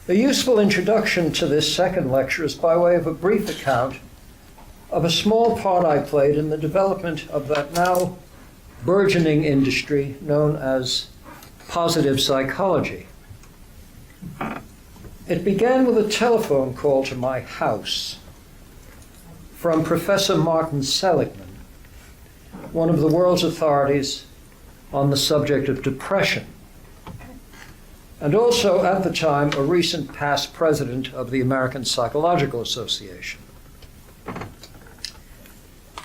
A useful introduction to this second lecture is by way of a brief account of a small part I played in the development of that now burgeoning industry known as positive psychology. It began with a telephone call to my house from Professor Martin Seligman, one of the world's authorities on the subject of depression, and also at the time a recent past president of the American Psychological Association.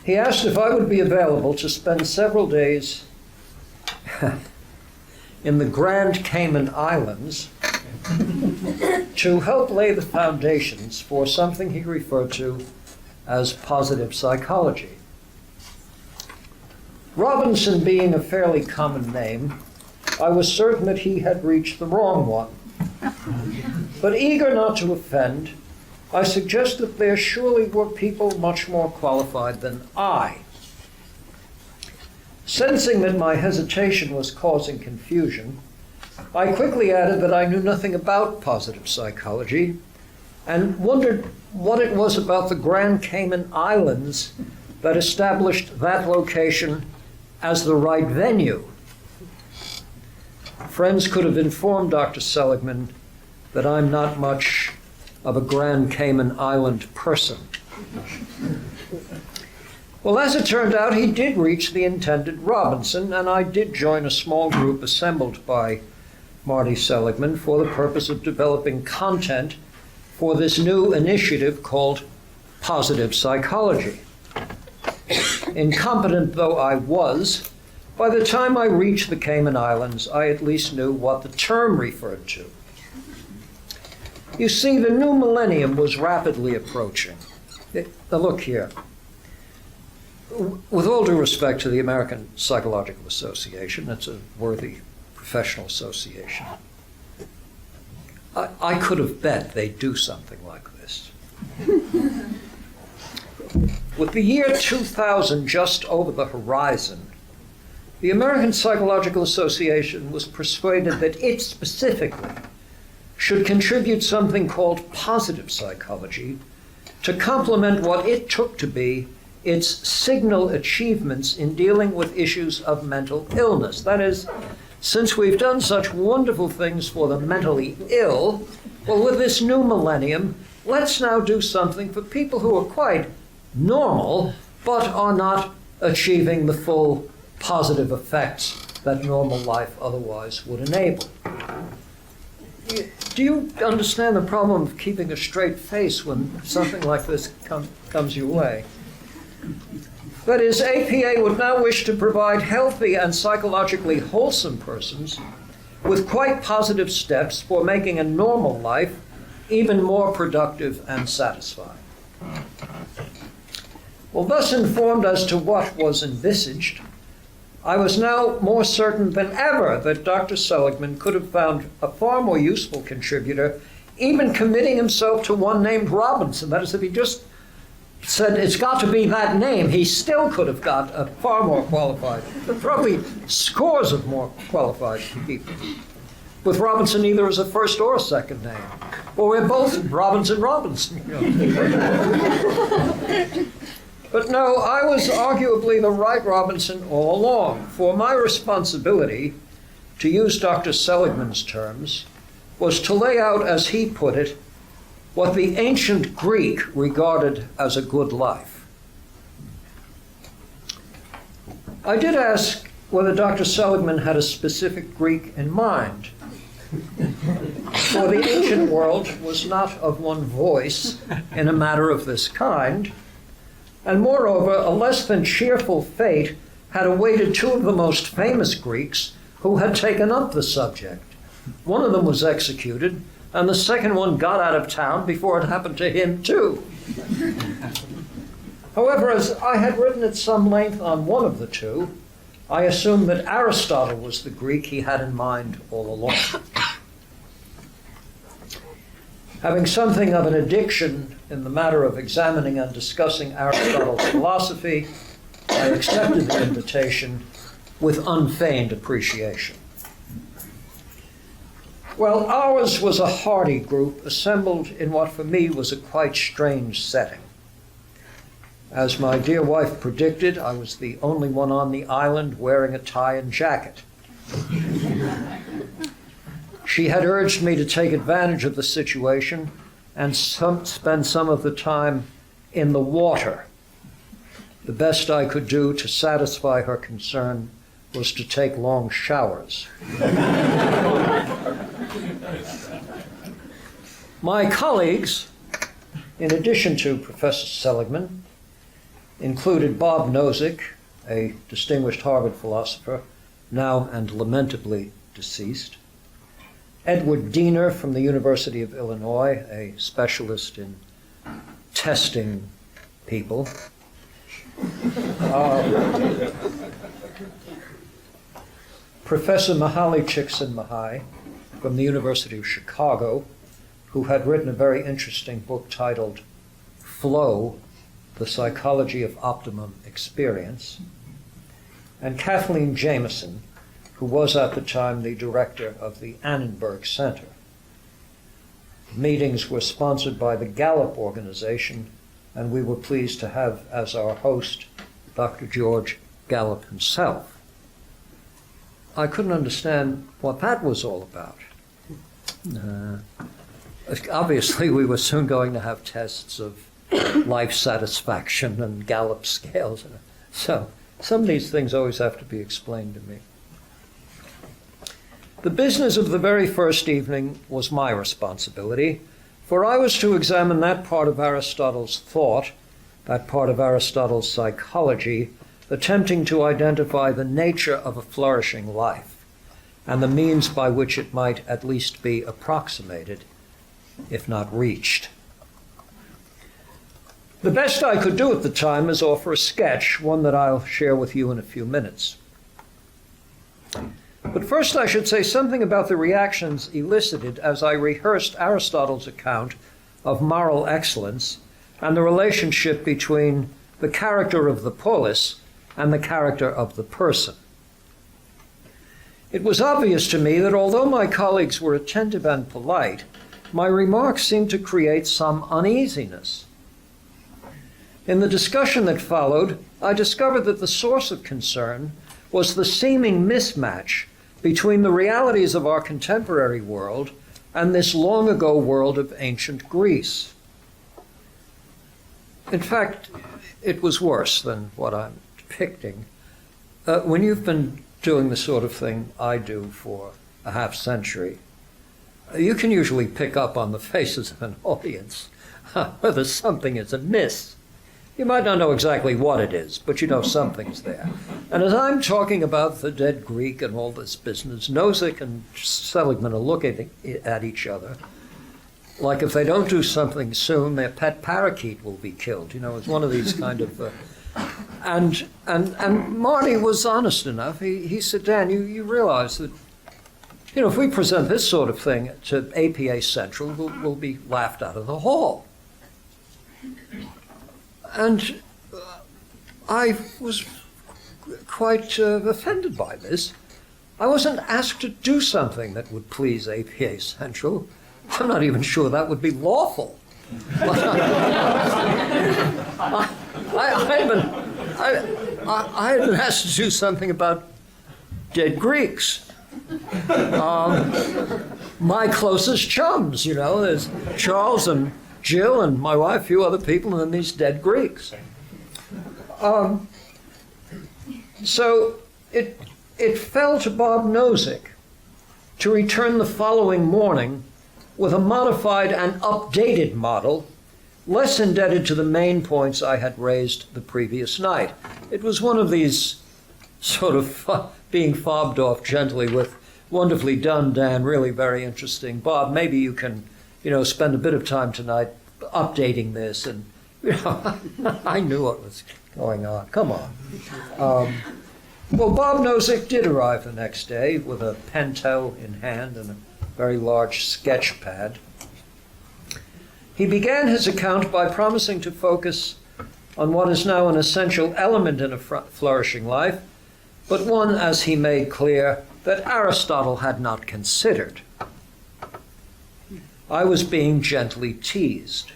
He asked if I would be available to spend several days in the Grand Cayman Islands to help lay the foundations for something he referred to as positive psychology. Robinson being a fairly common name, I was certain that he had reached the wrong one. But eager not to offend, I suggested that there surely were people much more qualified than I. Sensing that my hesitation was causing confusion, I quickly added that I knew nothing about positive psychology and wondered what it was about the Grand Cayman Islands that established that location as the right venue. Friends could have informed Dr. Seligman that I'm not much of a Grand Cayman Island person. Well, as it turned out, he did reach the intended Robinson, and I did join a small group assembled by Marty Seligman for the purpose of developing content for this new initiative called positive psychology. Incompetent though I was, by the time I reached the Cayman Islands, I at least knew what the term referred to. You see, the new millennium was rapidly approaching. Now look here. With all due respect to the American Psychological Association, it's a worthy professional association, I could have bet they'd do something like this. With the year 2000 just over the horizon, the American Psychological Association was persuaded that it specifically should contribute something called positive psychology to complement what it took to be its signal achievements in dealing with issues of mental illness. That is, since we've done such wonderful things for the mentally ill, well, with this new millennium, let's now do something for people who are quite normal, but are not achieving the full positive effects that normal life otherwise would enable. Do you understand the problem of keeping a straight face when something like this comes your way? That is, APA would now wish to provide healthy and psychologically wholesome persons with quite positive steps for making a normal life even more productive and satisfying. Well, thus informed as to what was envisaged, I was now more certain than ever that Dr. Seligman could have found a far more useful contributor, even committing himself to one named Robinson. That is, if he just said it's got to be that name, he still could have got a far more qualified, probably scores of more qualified people. With Robinson either as a first or a second name. Or we're both Robinson. But no, I was arguably the right Robinson all along, for my responsibility, to use Dr. Seligman's terms, was to lay out, as he put it, what the ancient Greek regarded as a good life. I did ask whether Dr. Seligman had a specific Greek in mind, for the ancient world was not of one voice in a matter of this kind, and moreover, a less than cheerful fate had awaited two of the most famous Greeks who had taken up the subject. One of them was executed, and the second one got out of town before it happened to him too. However, as I had written at some length on one of the two, I assumed that Aristotle was the Greek he had in mind all along. Having something of an addiction in the matter of examining and discussing Aristotle's philosophy, I accepted the invitation with unfeigned appreciation. Well, ours was a hearty group assembled in what for me was a quite strange setting. As my dear wife predicted, I was the only one on the island wearing a tie and jacket. She had urged me to take advantage of the situation and spend some of the time in the water. The best I could do to satisfy her concern was to take long showers. My colleagues, in addition to Professor Seligman, included Bob Nozick, a distinguished Harvard philosopher, now and lamentably deceased, Edward Diener from the University of Illinois, a specialist in testing people, Professor Mihaly Csikszentmihalyi from the University of Chicago, who had written a very interesting book titled Flow, The Psychology of Optimum Experience, and Kathleen Jameson, who was at the time the director of the Annenberg Center. Meetings were sponsored by the Gallup organization, and we were pleased to have as our host Dr. George Gallup himself. I couldn't understand what that was all about. Obviously, we were soon going to have tests of life satisfaction and Gallup scales. So some of these things always have to be explained to me. The business of the very first evening was my responsibility, for I was to examine that part of Aristotle's thought, that part of Aristotle's psychology, attempting to identify the nature of a flourishing life and the means by which it might at least be approximated, if not reached. The best I could do at the time is offer a sketch, one that I'll share with you in a few minutes. But first I should say something about the reactions elicited as I rehearsed Aristotle's account of moral excellence and the relationship between the character of the polis and the character of the person. It was obvious to me that although my colleagues were attentive and polite, my remarks seemed to create some uneasiness. In the discussion that followed, I discovered that the source of concern was the seeming mismatch between the realities of our contemporary world and this long ago world of ancient Greece. In fact, it was worse than what I'm depicting. When you've been doing the sort of thing I do for a half century, you can usually pick up on the faces of an audience whether something is amiss. You might not know exactly what it is, but you know something's there. And as I'm talking about the dead Greek and all this business, Nozick and Seligman are looking at each other like if they don't do something soon, their pet parakeet will be killed. You know, it's one of these kind of... And Marty was honest enough. He said, Dan, you realize that, you know, if we present this sort of thing to APA Central, we'll be laughed out of the hall. And I was quite offended by this. I wasn't asked to do something that would please APA Central. I'm not even sure that would be lawful. I had been asked to do something about dead Greeks. My closest chums, you know, there's Charles and Jill and my wife, a few other people, and then these dead Greeks. So it fell to Bob Nozick to return the following morning with a modified and updated model, less indebted to the main points I had raised the previous night. It was one of these sort of being fobbed off gently with, wonderfully done, Dan, really very interesting. Bob, maybe you can, you know, spend a bit of time tonight updating this. And, you know, I knew what was going on. Come on. Well, Bob Nozick did arrive the next day with a Pentel in hand and a very large sketch pad. He began his account by promising to focus on what is now an essential element in a flourishing life, but one, as he made clear, that Aristotle had not considered. I was being gently teased.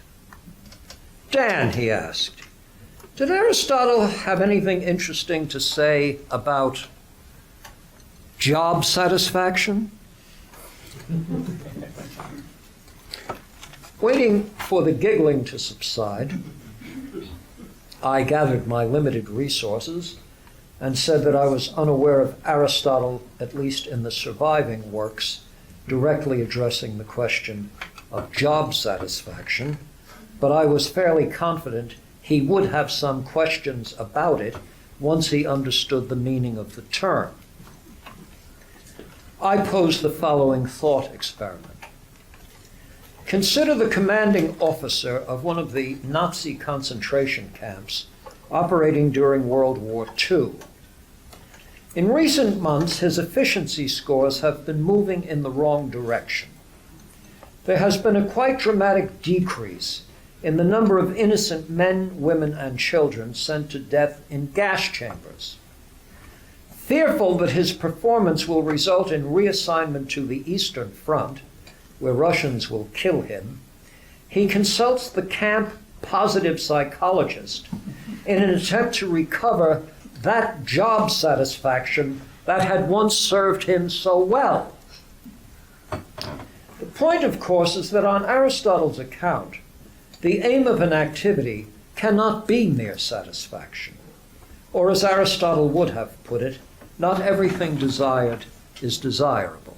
Dan, he asked, did Aristotle have anything interesting to say about job satisfaction? Waiting for the giggling to subside, I gathered my limited resources and said that I was unaware of Aristotle, at least in the surviving works, directly addressing the question of job satisfaction, but I was fairly confident he would have some questions about it once he understood the meaning of the term. I posed the following thought experiment. Consider the commanding officer of one of the Nazi concentration camps operating during World War II. In recent months, his efficiency scores have been moving in the wrong direction. There has been a quite dramatic decrease in the number of innocent men, women, and children sent to death in gas chambers. Fearful that his performance will result in reassignment to the Eastern Front, where Russians will kill him, he consults the camp positive psychologist in an attempt to recover that job satisfaction that had once served him so well. The point, of course, is that on Aristotle's account, the aim of an activity cannot be mere satisfaction. Or as Aristotle would have put it, not everything desired is desirable.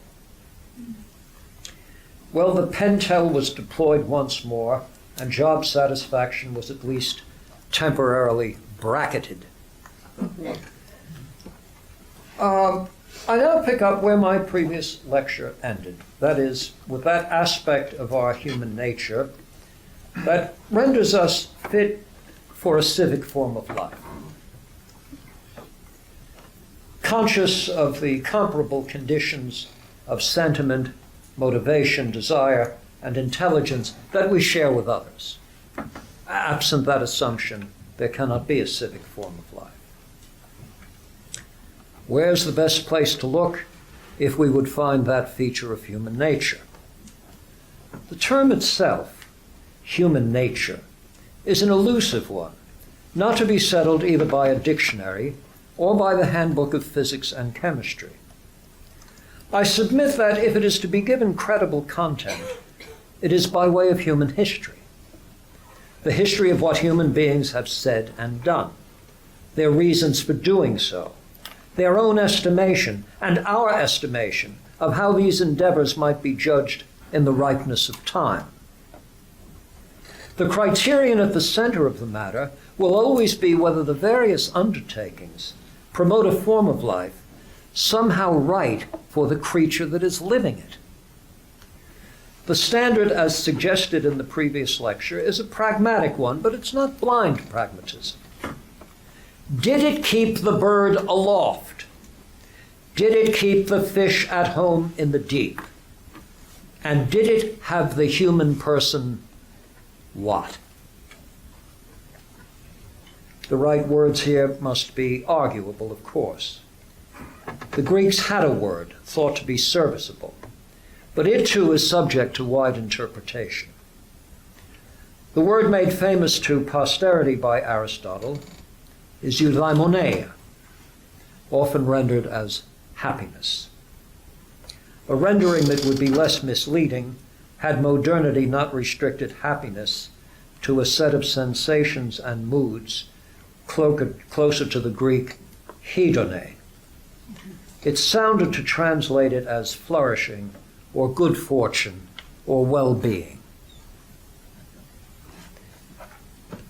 Well, the pentel was deployed once more, and job satisfaction was at least temporarily bracketed. I now pick up where my previous lecture ended. That is, with that aspect of our human nature that renders us fit for a civic form of life. Conscious of the comparable conditions of sentiment, motivation, desire, and intelligence that we share with others. Absent that assumption, there cannot be a civic form of life. Where's the best place to look if we would find that feature of human nature? The term itself, human nature, is an elusive one, not to be settled either by a dictionary or by the Handbook of Physics and Chemistry. I submit that if it is to be given credible content, it is by way of human history. The history of what human beings have said and done, their reasons for doing so, their own estimation and our estimation of how these endeavors might be judged in the ripeness of time. The criterion at the center of the matter will always be whether the various undertakings promote a form of life somehow right for the creature that is living it. The standard, as suggested in the previous lecture, is a pragmatic one, but it's not blind pragmatism. Did it keep the bird aloft? Did it keep the fish at home in the deep? And did it have the human person what? The right words here must be arguable, of course. The Greeks had a word thought to be serviceable, but it too is subject to wide interpretation. The word made famous to posterity by Aristotle is eudaimonia, often rendered as happiness. A rendering that would be less misleading had modernity not restricted happiness to a set of sensations and moods closer to the Greek hedone. It sounded to translate it as flourishing or good fortune or well-being.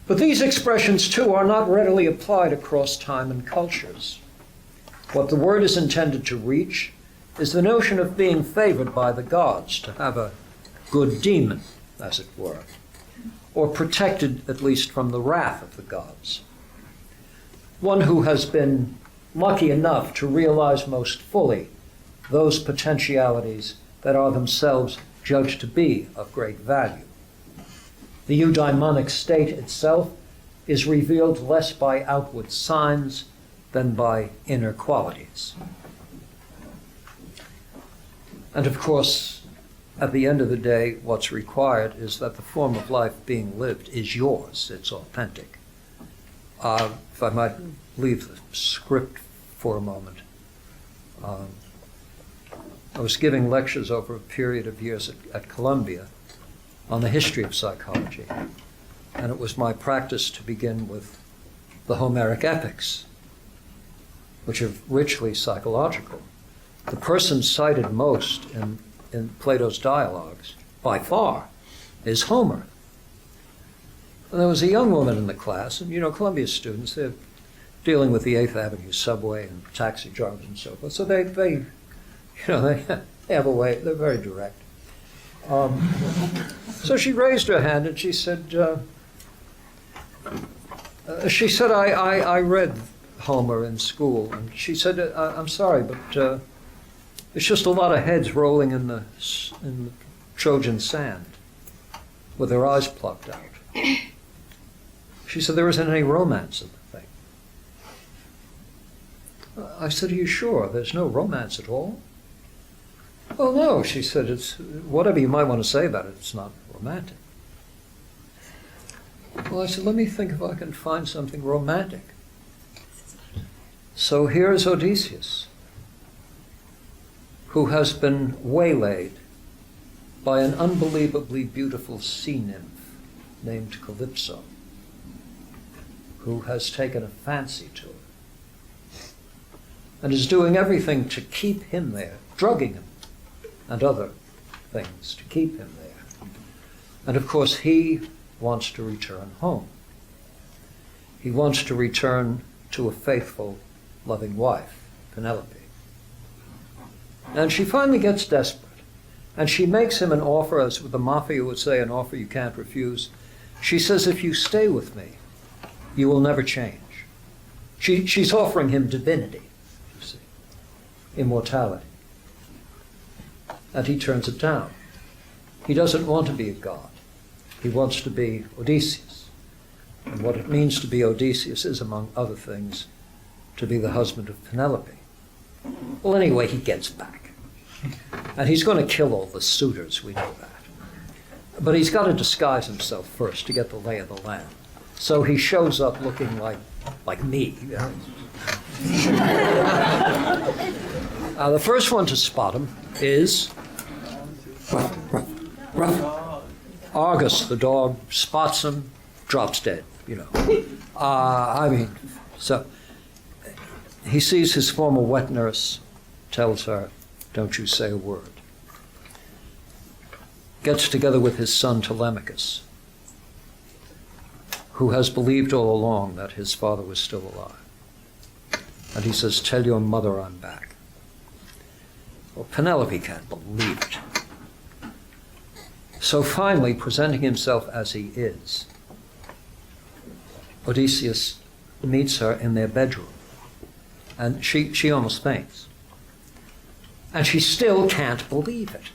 But these expressions, too, are not readily applied across time and cultures. What the word is intended to reach is the notion of being favored by the gods, to have a good demon, as it were, or protected at least from the wrath of the gods. One who has been lucky enough to realize most fully those potentialities that are themselves judged to be of great value. The eudaimonic state itself is revealed less by outward signs than by inner qualities. And of course, at the end of the day, what's required is that the form of life being lived is yours. It's authentic. If I might leave the script for a moment. I was giving lectures over a period of years at Columbia on the history of psychology. And it was my practice to begin with the Homeric epics, which are richly psychological. The person cited most in Plato's dialogues, by far, is Homer. And there was a young woman in the class, and Columbia students, they're dealing with the 8th Avenue subway and taxi drivers and so forth. So they have a way, they're very direct. So she raised her hand and she said, I read Homer in school. And she said, I'm sorry, but it's just a lot of heads rolling in the Trojan sand with their eyes plucked out. She said there isn't any romance in the thing. I said, are you sure? There's no romance at all? Oh, no, she said, it's whatever you might want to say about it, it's not romantic. Well, I said, let me think if I can find something romantic. So here's Odysseus, who has been waylaid by an unbelievably beautiful sea nymph named Calypso, who has taken a fancy to him and is doing everything to keep him there, drugging him and other things to keep him there. And of course, he wants to return home. He wants to return to a faithful, loving wife, Penelope. And she finally gets desperate, and she makes him an offer, as the mafia would say, an offer you can't refuse. She says, if you stay with me, you will never change. She's offering him divinity, you see, immortality. And he turns it down. He doesn't want to be a god. He wants to be Odysseus. And what it means to be Odysseus is, among other things, to be the husband of Penelope. Well, anyway, he gets back. And he's going to kill all the suitors, we know that. But he's got to disguise himself first to get the lay of the land. So he shows up looking like me. The first one to spot him is Ruff. Argus, the dog, spots him, drops dead, So he sees his former wet nurse, tells her, don't you say a word. Gets together with his son Telemachus, who has believed all along that his father was still alive. And he says, tell your mother I'm back. Well, Penelope can't believe it. So finally, presenting himself as he is, Odysseus meets her in their bedroom. And she almost faints. And she still can't believe it.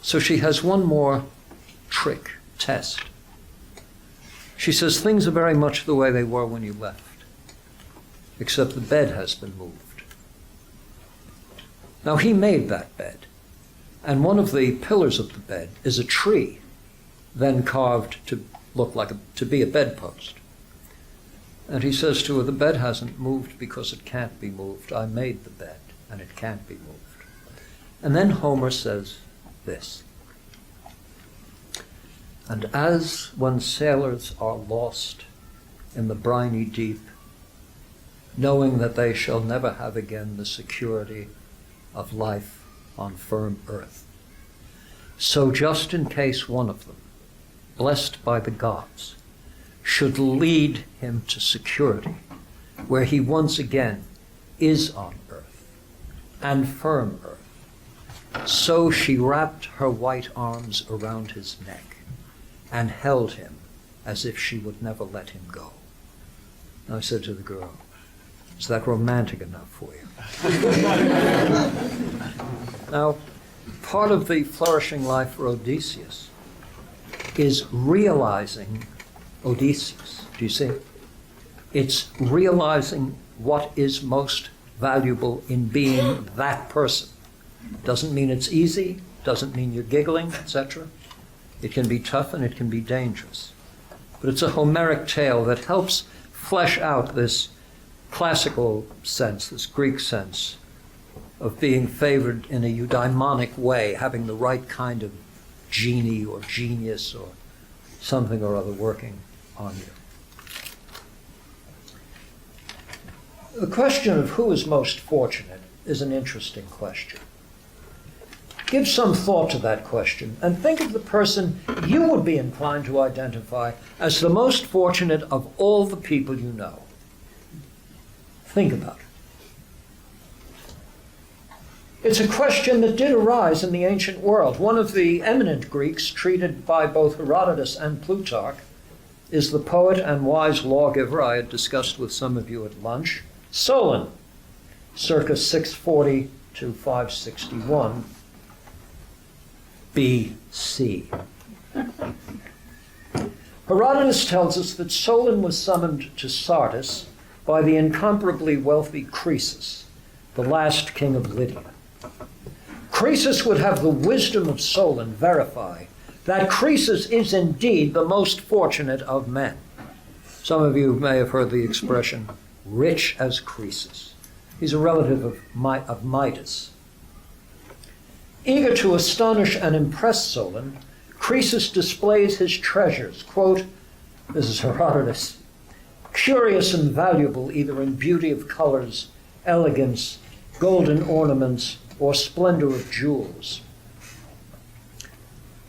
So she has one more trick, test. She says, things are very much the way they were when you left, except the bed has been moved. Now, he made that bed, and one of the pillars of the bed is a tree, then carved to look to be a bedpost. And he says to her, the bed hasn't moved because it can't be moved. I made the bed, and it can't be moved. And then Homer says this. And as when sailors are lost in the briny deep, knowing that they shall never have again the security of life on firm earth, so just in case one of them, blessed by the gods, should lead him to security, where he once again is on earth, and firm earth, so she wrapped her white arms around his neck and held him as if she would never let him go. And I said to the girl, is that romantic enough for you? Now, part of the flourishing life for Odysseus is realizing Odysseus. Do you see? It's realizing what is most valuable in being that person. Doesn't mean it's easy, doesn't mean you're giggling, etc. It can be tough and it can be dangerous. But it's a Homeric tale that helps flesh out this classical sense, this Greek sense of being favored in a eudaimonic way, having the right kind of genie or genius or something or other working on you. The question of who is most fortunate is an interesting question. Give some thought to that question and think of the person you would be inclined to identify as the most fortunate of all the people you know. Think about it. It's a question that did arise in the ancient world. One of the eminent Greeks treated by both Herodotus and Plutarch is the poet and wise lawgiver I had discussed with some of you at lunch, Solon, circa 640 to 561 B.C. Herodotus tells us that Solon was summoned to Sardis by the incomparably wealthy Croesus, the last king of Lydia. Croesus would have the wisdom of Solon verify that Croesus is indeed the most fortunate of men. Some of you may have heard the expression, rich as Croesus. He's a relative of Midas. Eager to astonish and impress Solon, Croesus displays his treasures, quote, this is Herodotus, curious and valuable either in beauty of colors, elegance, golden ornaments, or splendor of jewels.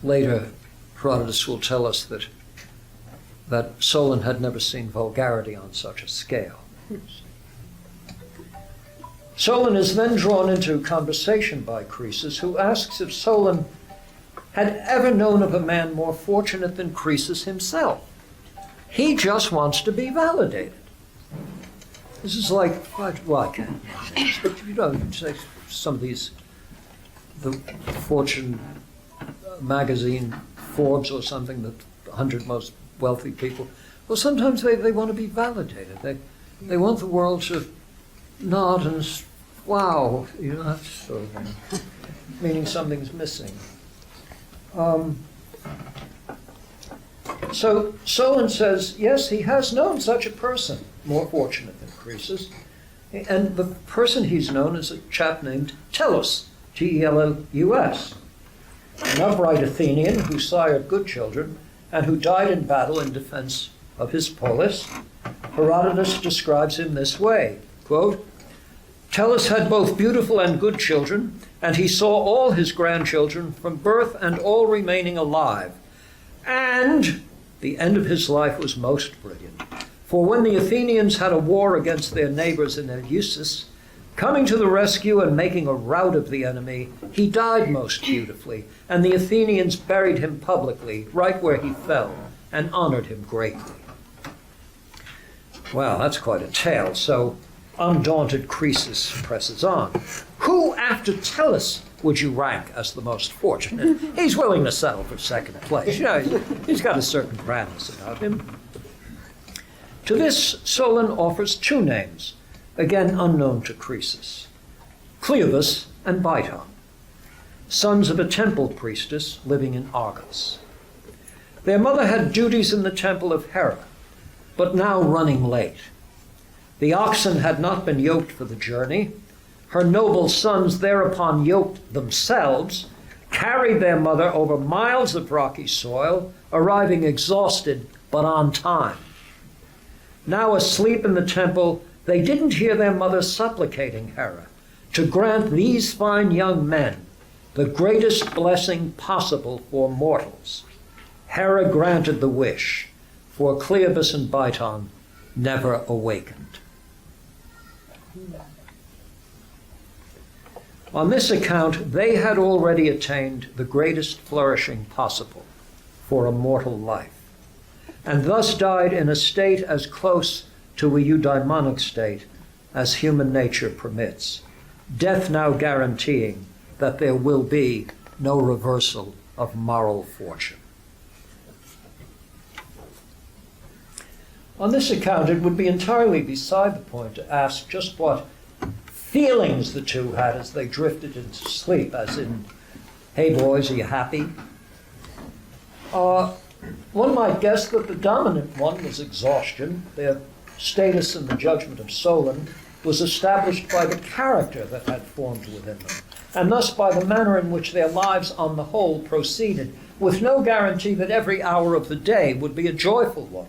Later, Herodotus will tell us that Solon had never seen vulgarity on such a scale. Solon is then drawn into conversation by Croesus, who asks if Solon had ever known of a man more fortunate than Croesus himself. He just wants to be validated. This is like, well, I can't say this, but you say some of these, the Fortune magazine, Forbes or something, the 100 most wealthy people, well, sometimes they want to be validated. They want the world to nod and wow, that sort of thing, meaning something's missing. So Solon says, yes, he has known such a person, more fortunate than Croesus, and the person he's known is a chap named Tellus, Tellus, an upright Athenian who sired good children and who died in battle in defense of his polis. Herodotus describes him this way, quote, Tellus had both beautiful and good children, and he saw all his grandchildren from birth and all remaining alive. And the end of his life was most brilliant. For when the Athenians had a war against their neighbors in Eleusis, coming to the rescue and making a rout of the enemy, he died most beautifully, and the Athenians buried him publicly, right where he fell, and honored him greatly. Well, that's quite a tale. So undaunted Croesus presses on. Who, after Tellus, would you rank as the most fortunate? He's willing to settle for second place. He's got a certain grandness about him. To this, Solon offers two names, again unknown to Croesus, Cleobus and Biton, sons of a temple priestess living in Argos. Their mother had duties in the temple of Hera, but now running late. The oxen had not been yoked for the journey. Her noble sons thereupon yoked themselves, carried their mother over miles of rocky soil, arriving exhausted but on time. Now asleep in the temple, they didn't hear their mother supplicating Hera to grant these fine young men the greatest blessing possible for mortals. Hera granted the wish, for Cleobus and Biton never awakened. On this account, they had already attained the greatest flourishing possible for a mortal life, and thus died in a state as close to a eudaimonic state as human nature permits, death now guaranteeing that there will be no reversal of moral fortune. On this account, it would be entirely beside the point to ask just what feelings the two had as they drifted into sleep, as in Hey boys, are you happy? One might guess that the dominant one was exhaustion. Their status in the judgment of Solon was established by the character that had formed within them, and thus by the manner in which their lives on the whole proceeded, with no guarantee that every hour of the day would be a joyful one.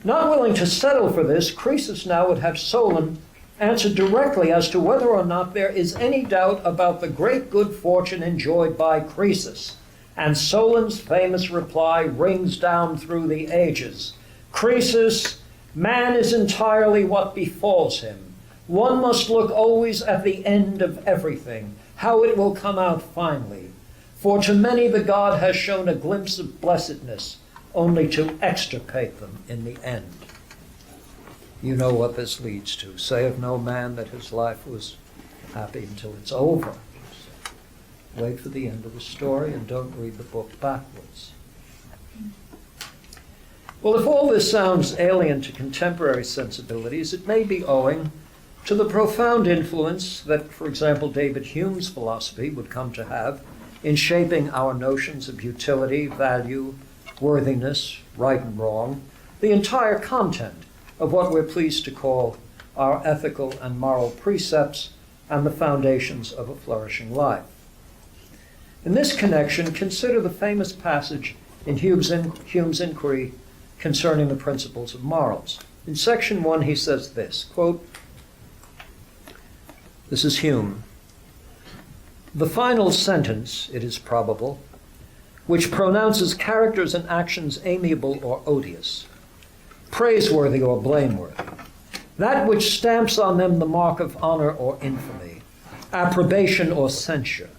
Not willing to settle for this, Croesus now would have Solon answer directly as to whether or not there is any doubt about the great good fortune enjoyed by Croesus. And Solon's famous reply rings down through the ages. Croesus, man is entirely what befalls him. One must look always at the end of everything, how it will come out finally. For to many the god has shown a glimpse of blessedness, only to extirpate them in the end. You know what this leads to. Say of no man that his life was happy until it's over. Wait for the end of the story and don't read the book backwards. Well, if all this sounds alien to contemporary sensibilities, it may be owing to the profound influence that, for example, David Hume's philosophy would come to have in shaping our notions of utility, value, worthiness, right and wrong, the entire content of what we're pleased to call our ethical and moral precepts and the foundations of a flourishing life. In this connection, consider the famous passage in Hume's inquiry concerning the principles of morals. In section 1, he says this, quote, this is Hume, "The final sentence, it is probable, which pronounces characters and actions amiable or odious, praiseworthy or blameworthy, that which stamps on them the mark of honor or infamy, approbation or censure,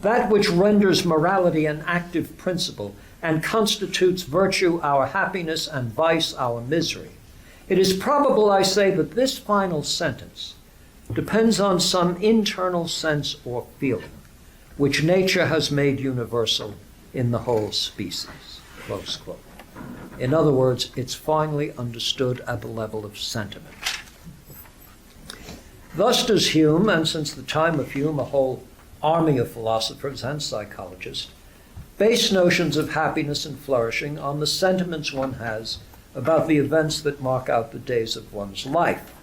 that which renders morality an active principle and constitutes virtue our happiness and vice our misery. It is probable, I say, that this final sentence depends on some internal sense or feeling, which nature has made universal in the whole species." Close quote. In other words, it's finally understood at the level of sentiment. Thus does Hume, and since the time of Hume, a whole army of philosophers and psychologists, base notions of happiness and flourishing on the sentiments one has about the events that mark out the days of one's life.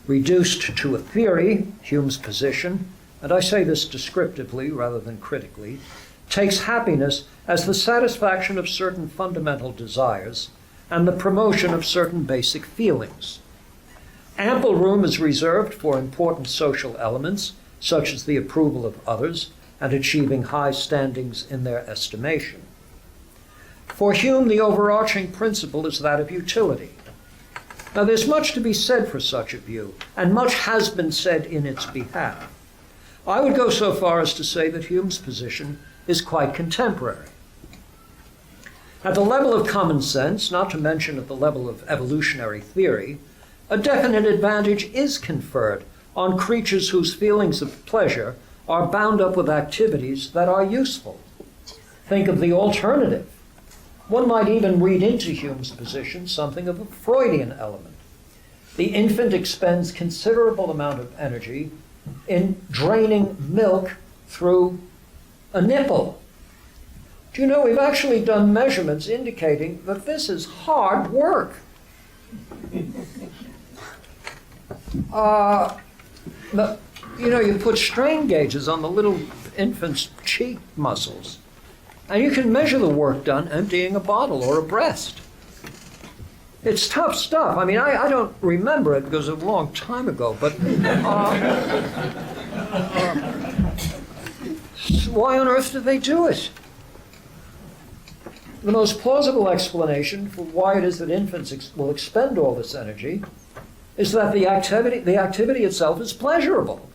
Reduced to a theory, Hume's position, and I say this descriptively rather than critically, takes happiness as the satisfaction of certain fundamental desires and the promotion of certain basic feelings. Ample room is reserved for important social elements, such as the approval of others and achieving high standings in their estimation. For Hume, the overarching principle is that of utility. Now, there's much to be said for such a view, and much has been said in its behalf. I would go so far as to say that Hume's position is quite contemporary. At the level of common sense, not to mention at the level of evolutionary theory, a definite advantage is conferred on creatures whose feelings of pleasure are bound up with activities that are useful. Think of the alternative. One might even read into Hume's position something of a Freudian element. The infant expends considerable amount of energy in draining milk through a nipple. Do you know, we've actually done measurements indicating that this is hard work. You put strain gauges on the little infant's cheek muscles, and you can measure the work done emptying a bottle or a breast. It's tough stuff. I mean, I don't remember it because it was a long time ago, but why on earth do they do it? The most plausible explanation for why it is that infants will expend all this energy is that the activity itself is pleasurable.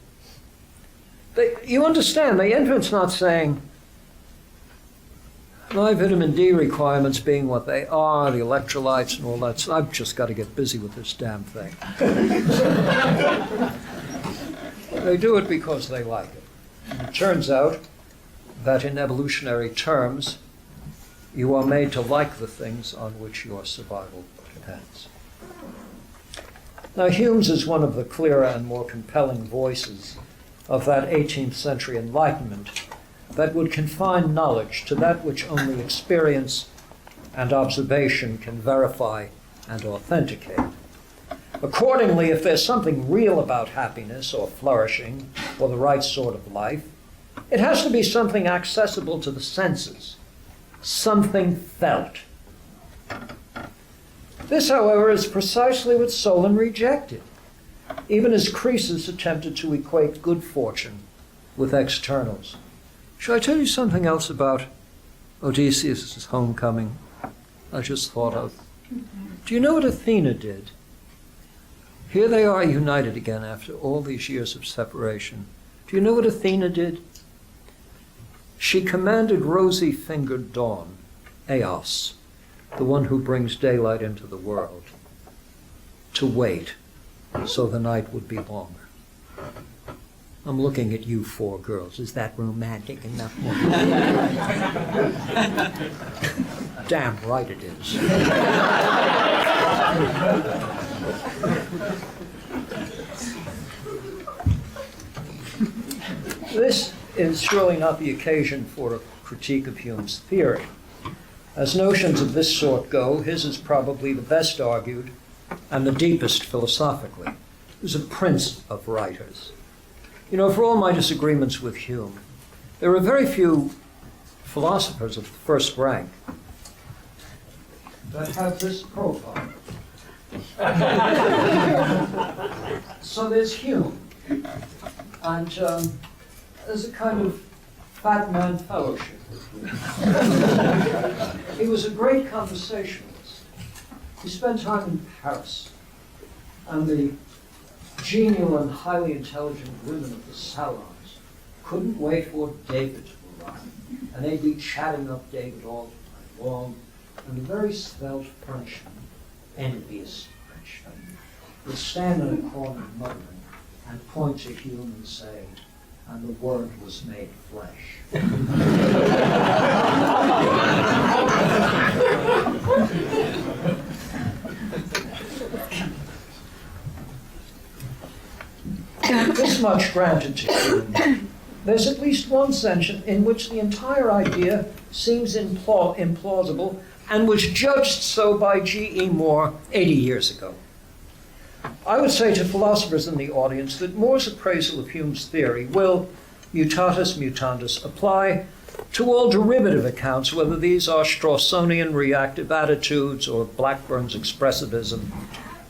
You understand, the infant's not saying, my vitamin D requirements being what they are, the electrolytes and all that, so I've just got to get busy with this damn thing. They do it because they like it. And it turns out that in evolutionary terms, you are made to like the things on which your survival depends. Now, Hume's is one of the clearer and more compelling voices of that 18th century Enlightenment that would confine knowledge to that which only experience and observation can verify and authenticate. Accordingly, if there's something real about happiness or flourishing or the right sort of life, it has to be something accessible to the senses, something felt. This, however, is precisely what Solon rejected, even as Croesus attempted to equate good fortune with externals. Shall I tell you something else about Odysseus' homecoming I just thought of? Do you know what Athena did? Here they are united again after all these years of separation. Do you know what Athena did? She commanded rosy-fingered Dawn, Eos, the one who brings daylight into the world, to wait so the night would be longer. I'm looking at you four girls. Is that romantic enough? Damn right it is. This is surely not the occasion for a critique of Hume's theory. As notions of this sort go, his is probably the best argued and the deepest philosophically. He was a prince of writers. You know, for all my disagreements with Hume, there are very few philosophers of the first rank that have this profile. So there's Hume, and there's a kind of fat man fellowship. He was a great conversationalist. He spent time in Paris, and the genial and highly intelligent women of the salons couldn't wait for David to arrive, and they'd be chatting up David all the time long, and the very svelte Frenchman, envious Frenchman, would stand in a corner muttering and point to Hume and say, "And the Word was made flesh." This much granted to Hume, there's at least one sense in which the entire idea seems implausible and was judged so by G.E. Moore 80 years ago. I would say to philosophers in the audience that Moore's appraisal of Hume's theory will, mutatis mutandis, apply to all derivative accounts, whether these are Strawsonian reactive attitudes or Blackburn's expressivism.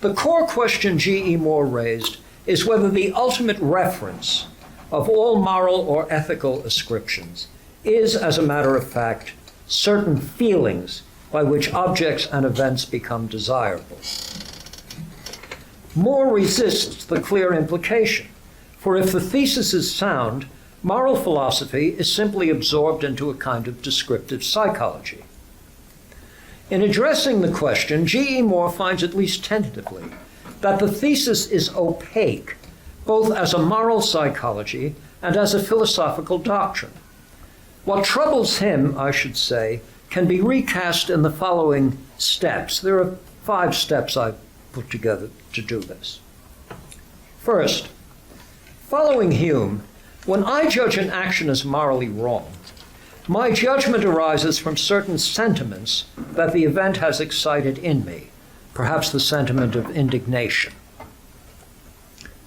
The core question G.E. Moore raised is whether the ultimate reference of all moral or ethical ascriptions is, as a matter of fact, certain feelings by which objects and events become desirable. Moore resists the clear implication, for if the thesis is sound, moral philosophy is simply absorbed into a kind of descriptive psychology. In addressing the question, G.E. Moore finds, at least tentatively, that the thesis is opaque, both as a moral psychology and as a philosophical doctrine. What troubles him, I should say, can be recast in the following steps. There are 5 steps I've put together to do this. First, following Hume, when I judge an action as morally wrong, my judgment arises from certain sentiments that the event has excited in me, perhaps the sentiment of indignation.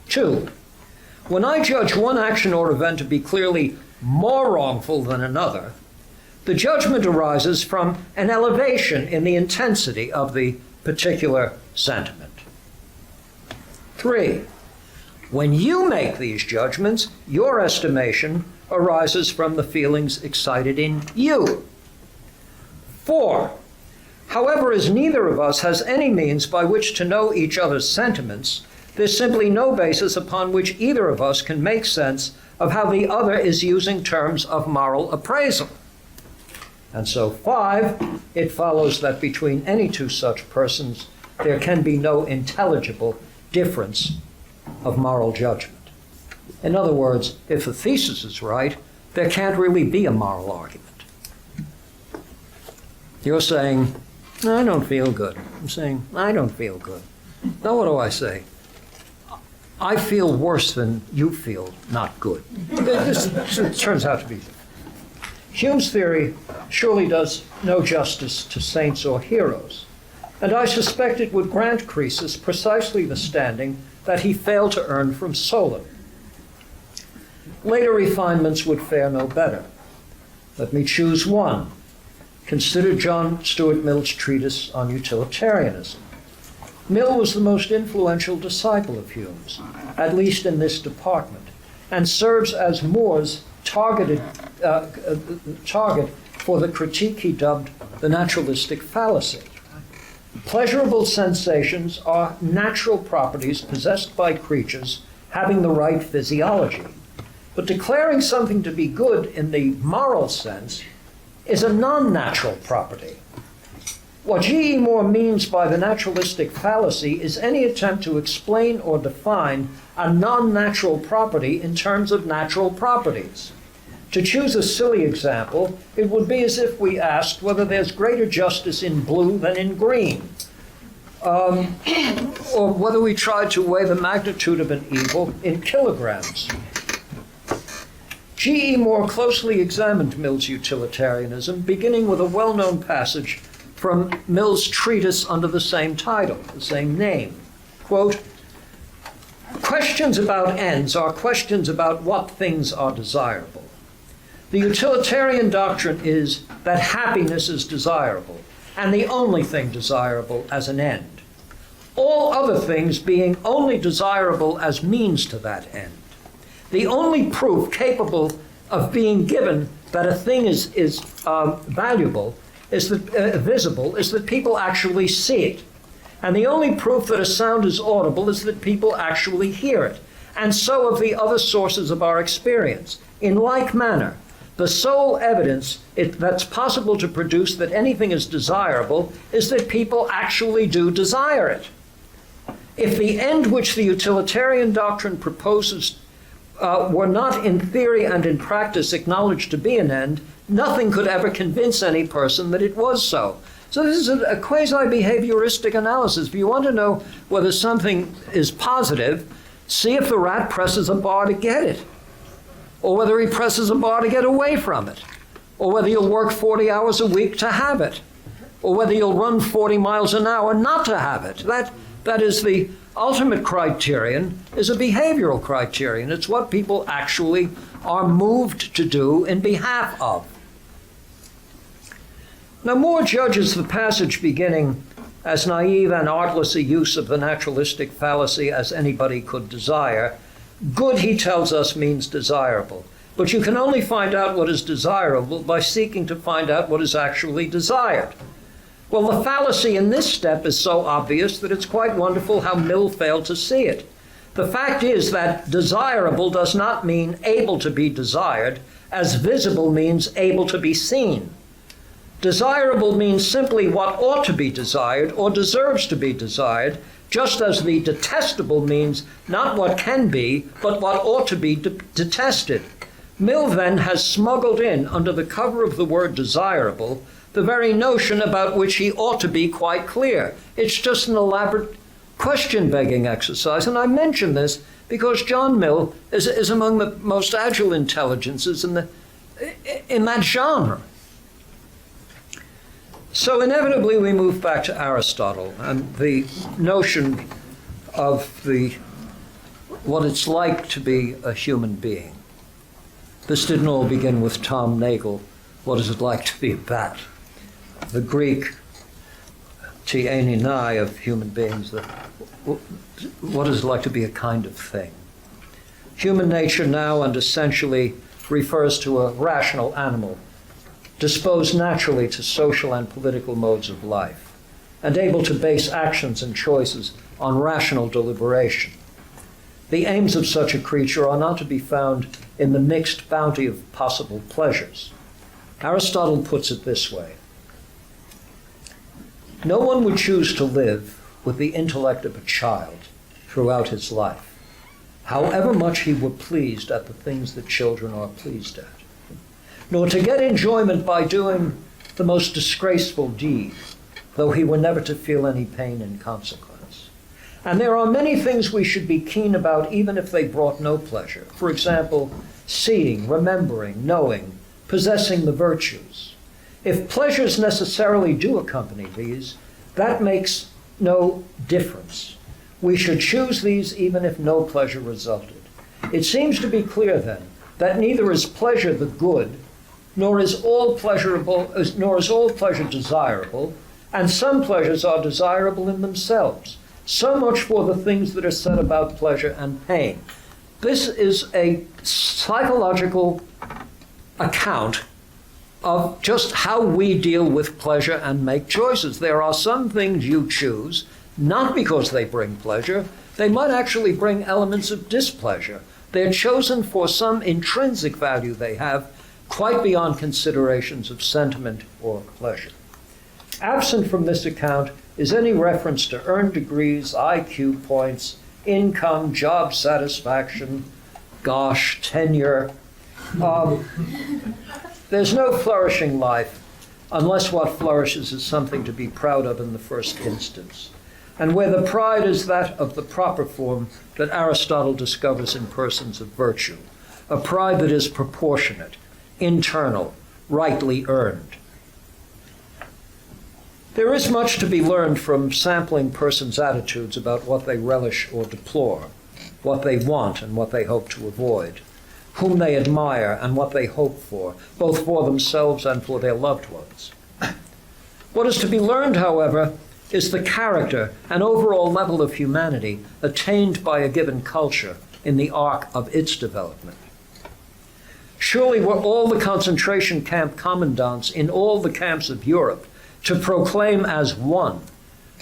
2, when I judge one action or event to be clearly more wrongful than another, the judgment arises from an elevation in the intensity of the particular sentiment. 3, when you make these judgments, your estimation arises from the feelings excited in you. 4, however, as neither of us has any means by which to know each other's sentiments, there's simply no basis upon which either of us can make sense of how the other is using terms of moral appraisal. And so 5, it follows that between any two such persons, there can be no intelligible difference of moral judgment. In other words, if the thesis is right, there can't really be a moral argument. You're saying, I don't feel good. I'm saying, I don't feel good. Now what do I say? I feel worse than you feel not good. This turns out to be. Hume's theory surely does no justice to saints or heroes, and I suspect it would grant Croesus precisely the standing that he failed to earn from Solon. Later refinements would fare no better. Let me choose one. Consider John Stuart Mill's treatise on utilitarianism. Mill was the most influential disciple of Hume's, at least in this department, and serves as More's target for the critique he dubbed the naturalistic fallacy. Pleasurable sensations are natural properties possessed by creatures having the right physiology. But declaring something to be good in the moral sense is a non-natural property. What G.E. Moore means by the naturalistic fallacy is any attempt to explain or define a non-natural property in terms of natural properties. To choose a silly example, it would be as if we asked whether there's greater justice in blue than in green, or whether we tried to weigh the magnitude of an evil in kilograms. G.E. Moore closely examined Mill's utilitarianism, beginning with a well-known passage from Mill's treatise under the same title, the same name. Quote, "Questions about ends are questions about what things are desirable. The utilitarian doctrine is that happiness is desirable, and the only thing desirable as an end. All other things being only desirable as means to that end. The only proof capable of being given that a thing is valuable, is that visible, is that people actually see it. And the only proof that a sound is audible is that people actually hear it. And so of the other sources of our experience. In like manner, the sole evidence that's possible to produce that anything is desirable is that people actually do desire it. If the end which the utilitarian doctrine proposes were not in theory and in practice acknowledged to be an end, nothing could ever convince any person that it was so." So this is a quasi-behavioristic analysis. If you want to know whether something is positive, see if the rat presses a bar to get it, or whether he presses a bar to get away from it, or whether you'll work 40 hours a week to have it, or whether you'll run 40 miles an hour not to have it. That is the ultimate criterion, is a behavioral criterion. It's what people actually are moved to do in behalf of. Now, Moore judges the passage beginning as naive and artless a use of the naturalistic fallacy as anybody could desire. Good, he tells us, means desirable. But you can only find out what is desirable by seeking to find out what is actually desired. Well, the fallacy in this step is so obvious that it's quite wonderful how Mill failed to see it. The fact is that desirable does not mean able to be desired, as visible means able to be seen. Desirable means simply what ought to be desired or deserves to be desired, just as the detestable means not what can be, but what ought to be detested. Mill then has smuggled in, under the cover of the word desirable, the very notion about which he ought to be quite clear. It's just an elaborate question-begging exercise, and I mention this because John Mill is among the most agile intelligences in that genre. So inevitably we move back to Aristotle and the notion of what it's like to be a human being. This didn't all begin with Tom Nagel. What is it like to be a bat? The Greek tienenai of human beings. What is it like to be a kind of thing? Human nature now and essentially refers to a rational animal, disposed naturally to social and political modes of life, and able to base actions and choices on rational deliberation. The aims of such a creature are not to be found in the mixed bounty of possible pleasures. Aristotle puts it this way: no one would choose to live with the intellect of a child throughout his life, however much he were pleased at the things that children are pleased at, nor to get enjoyment by doing the most disgraceful deed, though he were never to feel any pain in consequence. And there are many things we should be keen about even if they brought no pleasure. For example, seeing, remembering, knowing, possessing the virtues. If pleasures necessarily do accompany these, that makes no difference. We should choose these even if no pleasure resulted. It seems to be clear then that neither is pleasure the good, nor is all pleasure desirable, and some pleasures are desirable in themselves. So much for the things that are said about pleasure and pain. This is a psychological account of just how we deal with pleasure and make choices. There are some things you choose, not because they bring pleasure. They might actually bring elements of displeasure. They're chosen for some intrinsic value they have, quite beyond considerations of sentiment or pleasure. Absent from this account is any reference to earned degrees, IQ points, income, job satisfaction, tenure. There's no flourishing life unless what flourishes is something to be proud of in the first instance, and where the pride is that of the proper form that Aristotle discovers in persons of virtue, a pride that is proportionate, internal, rightly earned. There is much to be learned from sampling persons' attitudes about what they relish or deplore, what they want and what they hope to avoid, whom they admire and what they hope for, both for themselves and for their loved ones. What is to be learned, however, is the character and overall level of humanity attained by a given culture in the arc of its development. Surely were all the concentration camp commandants in all the camps of Europe to proclaim as one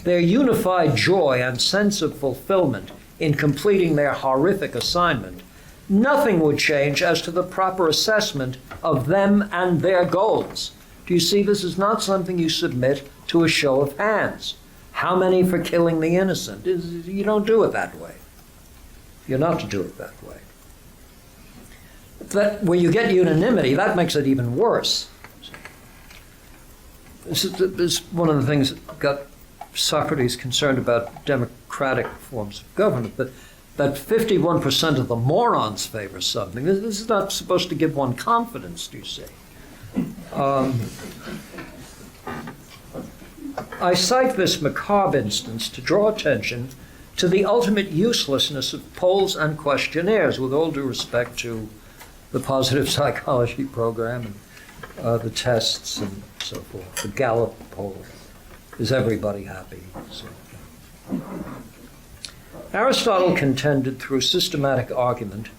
their unified joy and sense of fulfillment in completing their horrific assignment, nothing would change as to the proper assessment of them and their goals. Do you see, this is not something you submit to a show of hands. How many for killing the innocent? You don't do it that way. You're not to do it that way. That, when you get unanimity, that makes it even worse. This is one of the things that got Socrates concerned about democratic forms of government, that 51% of the morons favor something. This is not supposed to give one confidence, do you see? I cite this macabre instance to draw attention to the ultimate uselessness of polls and questionnaires, with all due respect to the positive psychology program and the tests and so forth. The Gallup poll. Is everybody happy? So, Aristotle contended through systematic argument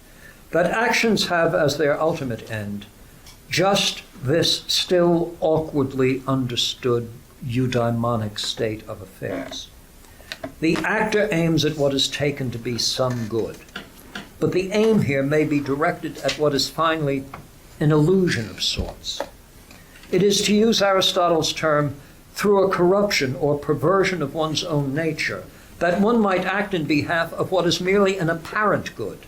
that actions have as their ultimate end just this still awkwardly understood eudaimonic state of affairs. The actor aims at what is taken to be some good, but the aim here may be directed at what is finally an illusion of sorts. It is, to use Aristotle's term, through a corruption or perversion of one's own nature that one might act in behalf of what is merely an apparent good.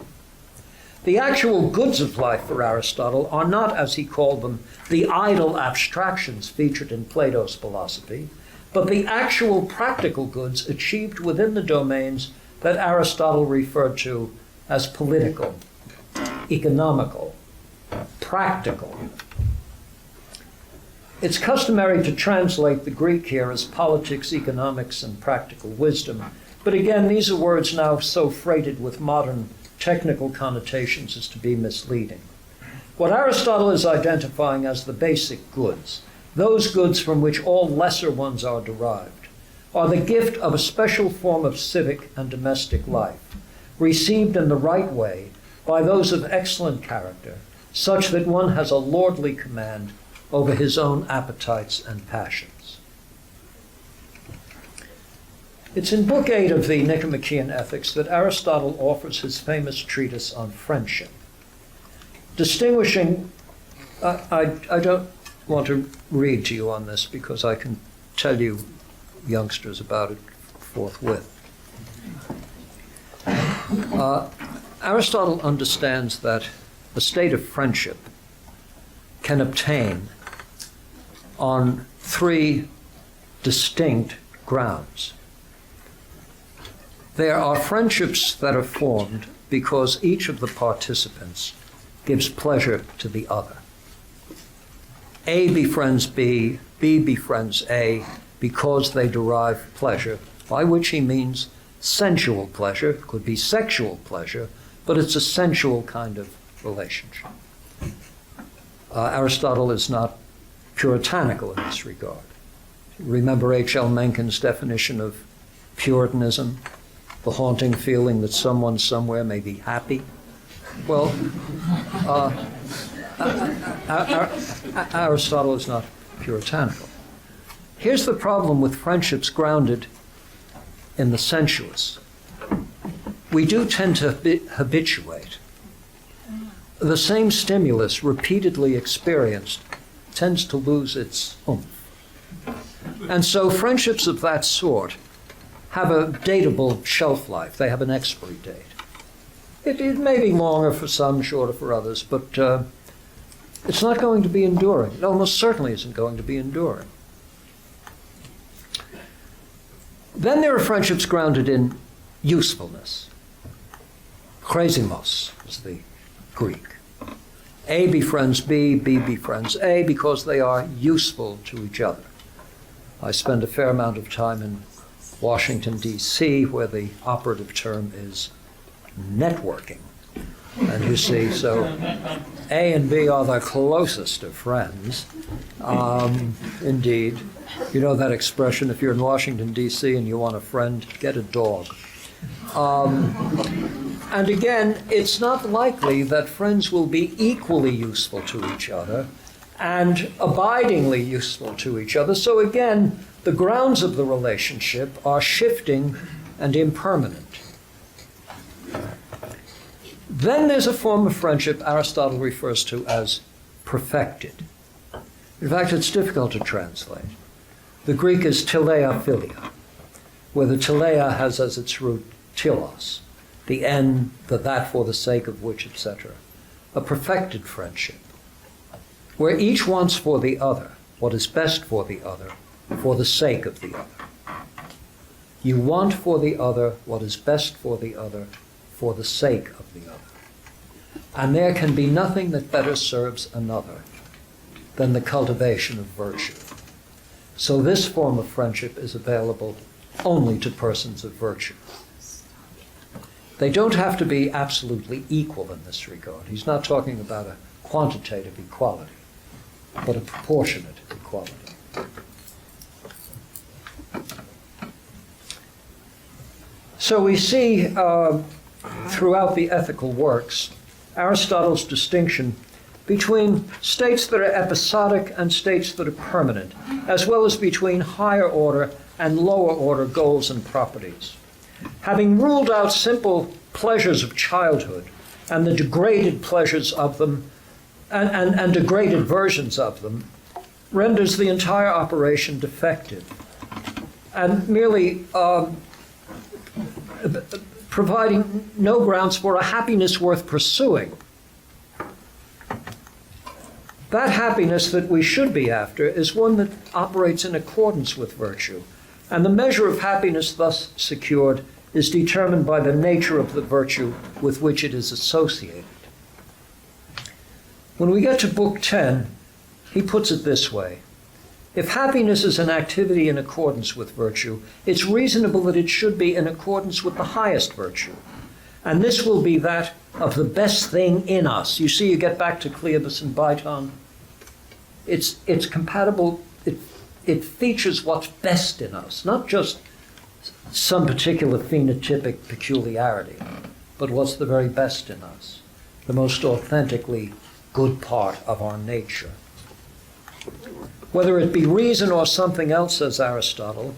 The actual goods of life for Aristotle are not, as he called them, the idle abstractions featured in Plato's philosophy, but the actual practical goods achieved within the domains that Aristotle referred to as political, economical, practical. It's customary to translate the Greek here as politics, economics, and practical wisdom, but again, these are words now so freighted with modern technical connotations as to be misleading. What Aristotle is identifying as the basic goods, those goods from which all lesser ones are derived, are the gift of a special form of civic and domestic life, received in the right way by those of excellent character, such that one has a lordly command over his own appetites and passions. It's in Book 8 of the Nicomachean Ethics that Aristotle offers his famous treatise on friendship, distinguishing, I don't want to read to you on this because I can tell you youngsters about it forthwith. Aristotle understands that a state of friendship can obtain on three distinct grounds. There are friendships that are formed because each of the participants gives pleasure to the other. A befriends B, B befriends A because they derive pleasure, by which he means sensual pleasure, could be sexual pleasure, but it's a sensual kind of relationship. Aristotle is not puritanical in this regard. Remember H.L. Mencken's definition of Puritanism, the haunting feeling that someone somewhere may be happy? Well, Aristotle is not puritanical. Here's the problem with friendships grounded in the sensuous. We do tend to habituate. The same stimulus repeatedly experienced tends to lose its oomph. And so friendships of that sort have a dateable shelf life. They have an expiry date. It may be longer for some, shorter for others, but it's not going to be enduring. It almost certainly isn't going to be enduring. Then there are friendships grounded in usefulness. Chresimos is the Greek. A befriends B, B befriends A because they are useful to each other. I spend a fair amount of time in Washington, D.C., where the operative term is networking. And you see, so A and B are the closest of friends. Indeed. You know that expression, if you're in Washington, D.C. and you want a friend, get a dog. And again, it's not likely that friends will be equally useful to each other and abidingly useful to each other. So again, the grounds of the relationship are shifting and impermanent. Then there's a form of friendship Aristotle refers to as perfected. In fact, it's difficult to translate. The Greek is teleia philia, where the teleia has as its root telos, the end, the that for the sake of which, etc. A perfected friendship, where each wants for the other what is best for the other, for the sake of the other. You want for the other what is best for the other, for the sake of the other. And there can be nothing that better serves another than the cultivation of virtue. So this form of friendship is available only to persons of virtue. They don't have to be absolutely equal in this regard. He's not talking about a quantitative equality, but a proportionate equality. So we see throughout the ethical works Aristotle's distinction between states that are episodic and states that are permanent, as well as between higher order and lower order goals and properties. Having ruled out simple pleasures of childhood and the degraded pleasures of them and degraded versions of them, renders the entire operation defective and merely providing no grounds for a happiness worth pursuing. That happiness that we should be after is one that operates in accordance with virtue, and the measure of happiness thus secured is determined by the nature of the virtue with which it is associated. When we get to Book 10, he puts it this way: if happiness is an activity in accordance with virtue, it's reasonable that it should be in accordance with the highest virtue. And this will be that of the best thing in us. You see, you get back to Cleobus and Biton. It's compatible, it features what's best in us, not just some particular phenotypic peculiarity, but what's the very best in us, the most authentically good part of our nature. Whether it be reason or something else, says Aristotle,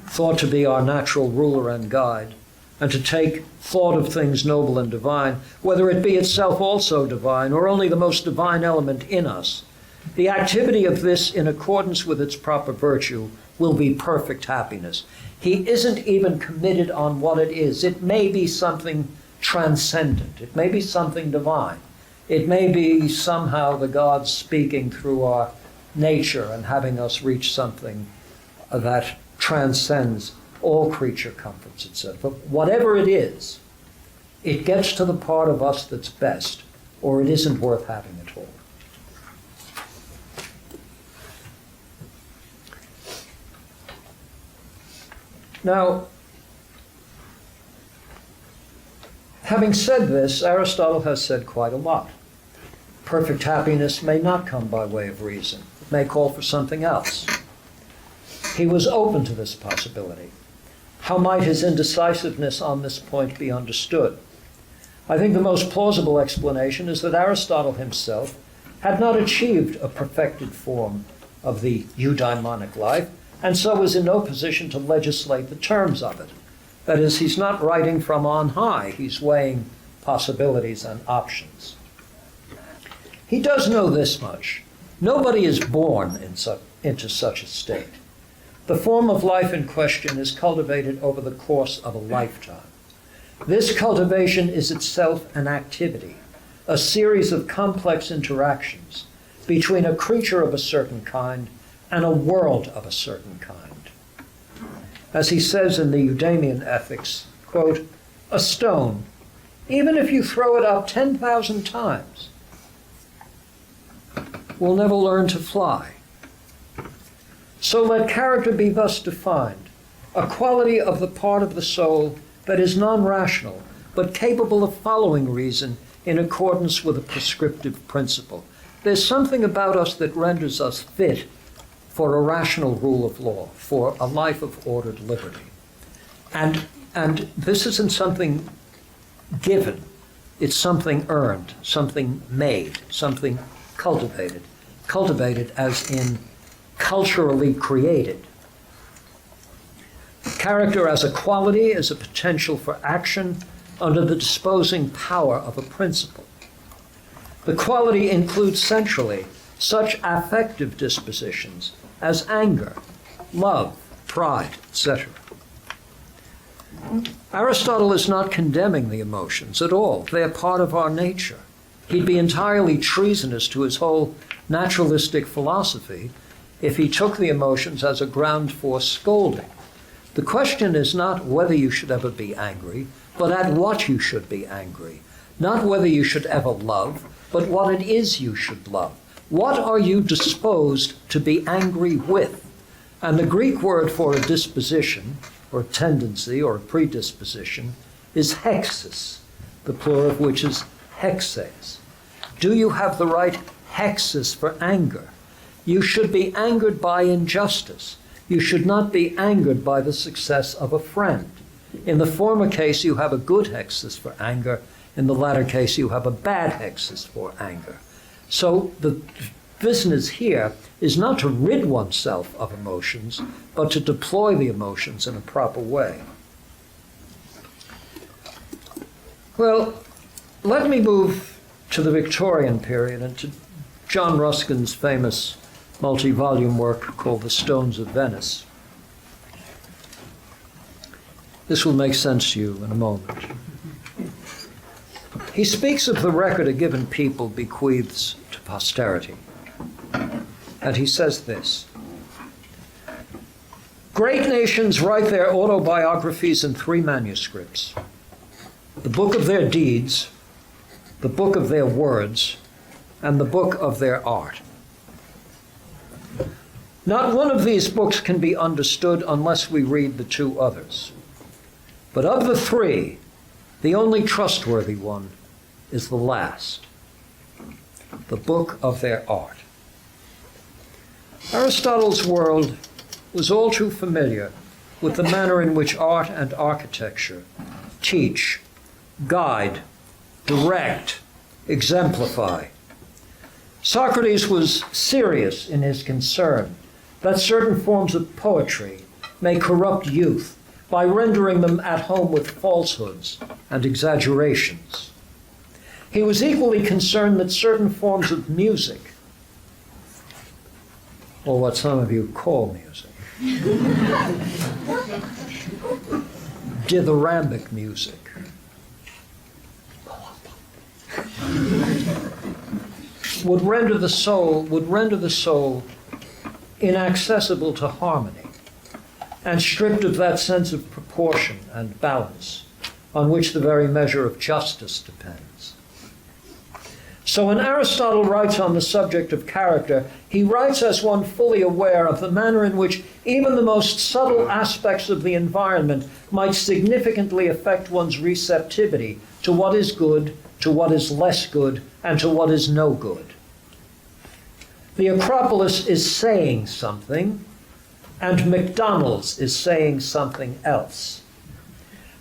thought to be our natural ruler and guide, and to take thought of things noble and divine, whether it be itself also divine, or only the most divine element in us, the activity of this in accordance with its proper virtue will be perfect happiness. He isn't even committed on what it is. It may be something transcendent. It may be something divine. It may be somehow the gods speaking through our nature and having us reach something that transcends all creature comforts itself. But whatever it is, it gets to the part of us that's best, or it isn't worth having at all. Now, having said this, Aristotle has said quite a lot. Perfect happiness may not come by way of reason. It may call for something else. He was open to this possibility. How might his indecisiveness on this point be understood? I think the most plausible explanation is that Aristotle himself had not achieved a perfected form of the eudaimonic life, and so was in no position to legislate the terms of it. That is, he's not writing from on high. He's weighing possibilities and options. He does know this much. Nobody is born into such a state. The form of life in question is cultivated over the course of a lifetime. This cultivation is itself an activity, a series of complex interactions between a creature of a certain kind and a world of a certain kind. As he says in the Eudemian Ethics, quote, "A stone, even if you throw it up 10,000 times, will never learn to fly. So let character be thus defined, a quality of the part of the soul that is non-rational, but capable of following reason in accordance with a prescriptive principle. There's something about us that renders us fit for a rational rule of law, for a life of ordered liberty. And this isn't something given. It's something earned, something made, something cultivated. Cultivated as in culturally created. Character as a quality is a potential for action under the disposing power of a principle. The quality includes centrally such affective dispositions as anger, love, pride, etc. Aristotle is not condemning the emotions at all. They are part of our nature. He'd be entirely treasonous to his whole naturalistic philosophy if he took the emotions as a ground for scolding. The question is not whether you should ever be angry, but at what you should be angry. Not whether you should ever love, but what it is you should love. What are you disposed to be angry with? And the Greek word for a disposition, or a tendency, or a predisposition, is hexis, the plural of which is hexes. Do you have the right hexis for anger? You should be angered by injustice. You should not be angered by the success of a friend. In the former case, you have a good hexis for anger. In the latter case, you have a bad hexis for anger. So the business here is not to rid oneself of emotions, but to deploy the emotions in a proper way. Well, let me move to the Victorian period and to John Ruskin's famous multi-volume work called The Stones of Venice. This will make sense to you in a moment. He speaks of the record a given people bequeaths to posterity. And he says this: great nations write their autobiographies in 3 manuscripts: the book of their deeds, the book of their words, and the book of their art. Not one of these books can be understood unless we read the 2 others. But of the 3, the only trustworthy one is the last, the book of their art. Aristotle's world was all too familiar with the manner in which art and architecture teach, guide, direct, exemplify. Socrates was serious in his concern that certain forms of poetry may corrupt youth by rendering them at home with falsehoods and exaggerations. He was equally concerned that certain forms of music, or what some of you call music, dithyrambic music, would render the soul inaccessible to harmony. and stripped of that sense of proportion and balance on which the very measure of justice depends. So when Aristotle writes on the subject of character, he writes as one fully aware of the manner in which even the most subtle aspects of the environment might significantly affect one's receptivity to what is good, to what is less good, and to what is no good. The Acropolis is saying something, and McDonald's is saying something else.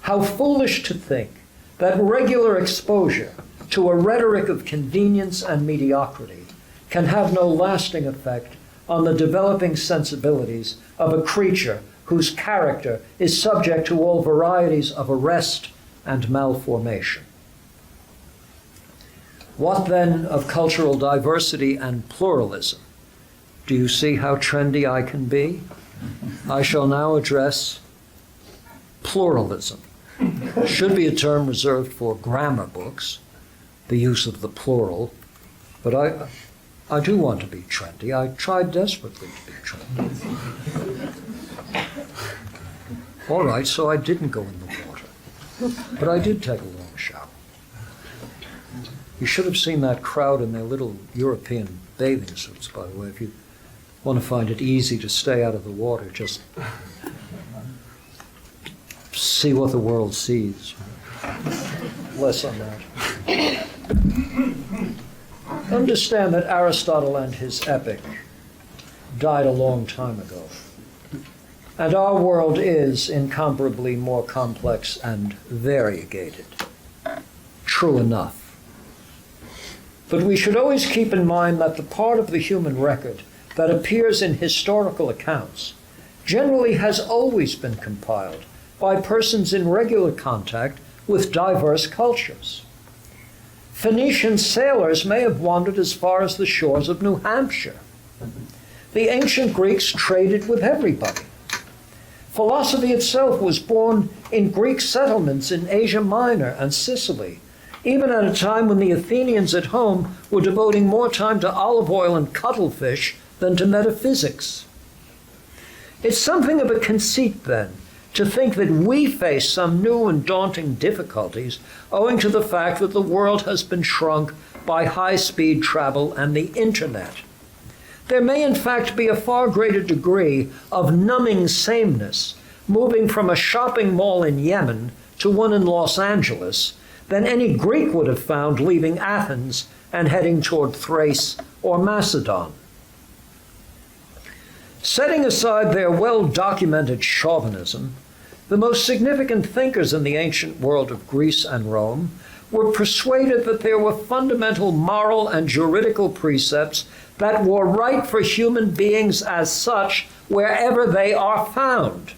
How foolish to think that regular exposure to a rhetoric of convenience and mediocrity can have no lasting effect on the developing sensibilities of a creature whose character is subject to all varieties of arrest and malformation. What then of cultural diversity and pluralism? Do you see how trendy I can be? I shall now address pluralism. Should be a term reserved for grammar books, the use of the plural, but I do want to be trendy. I tried desperately to be trendy. All right, so I didn't go in the water, but I did take a long shower. You should have seen that crowd in their little European bathing suits, by the way. If you want to find it easy to stay out of the water, just see what the world sees. Less on that. Understand that Aristotle and his epic died a long time ago. And our world is incomparably more complex and variegated. True enough. But we should always keep in mind that the part of the human record that appears in historical accounts generally has always been compiled by persons in regular contact with diverse cultures. Phoenician sailors may have wandered as far as the shores of New Hampshire. The ancient Greeks traded with everybody. Philosophy itself was born in Greek settlements in Asia Minor and Sicily, even at a time when the Athenians at home were devoting more time to olive oil and cuttlefish than to metaphysics. It's something of a conceit, then, to think that we face some new and daunting difficulties owing to the fact that the world has been shrunk by high-speed travel and the internet. There may in fact be a far greater degree of numbing sameness moving from a shopping mall in Yemen to one in Los Angeles than any Greek would have found leaving Athens and heading toward Thrace or Macedon. Setting aside their well-documented chauvinism, the most significant thinkers in the ancient world of Greece and Rome were persuaded that there were fundamental moral and juridical precepts that were right for human beings as such wherever they are found.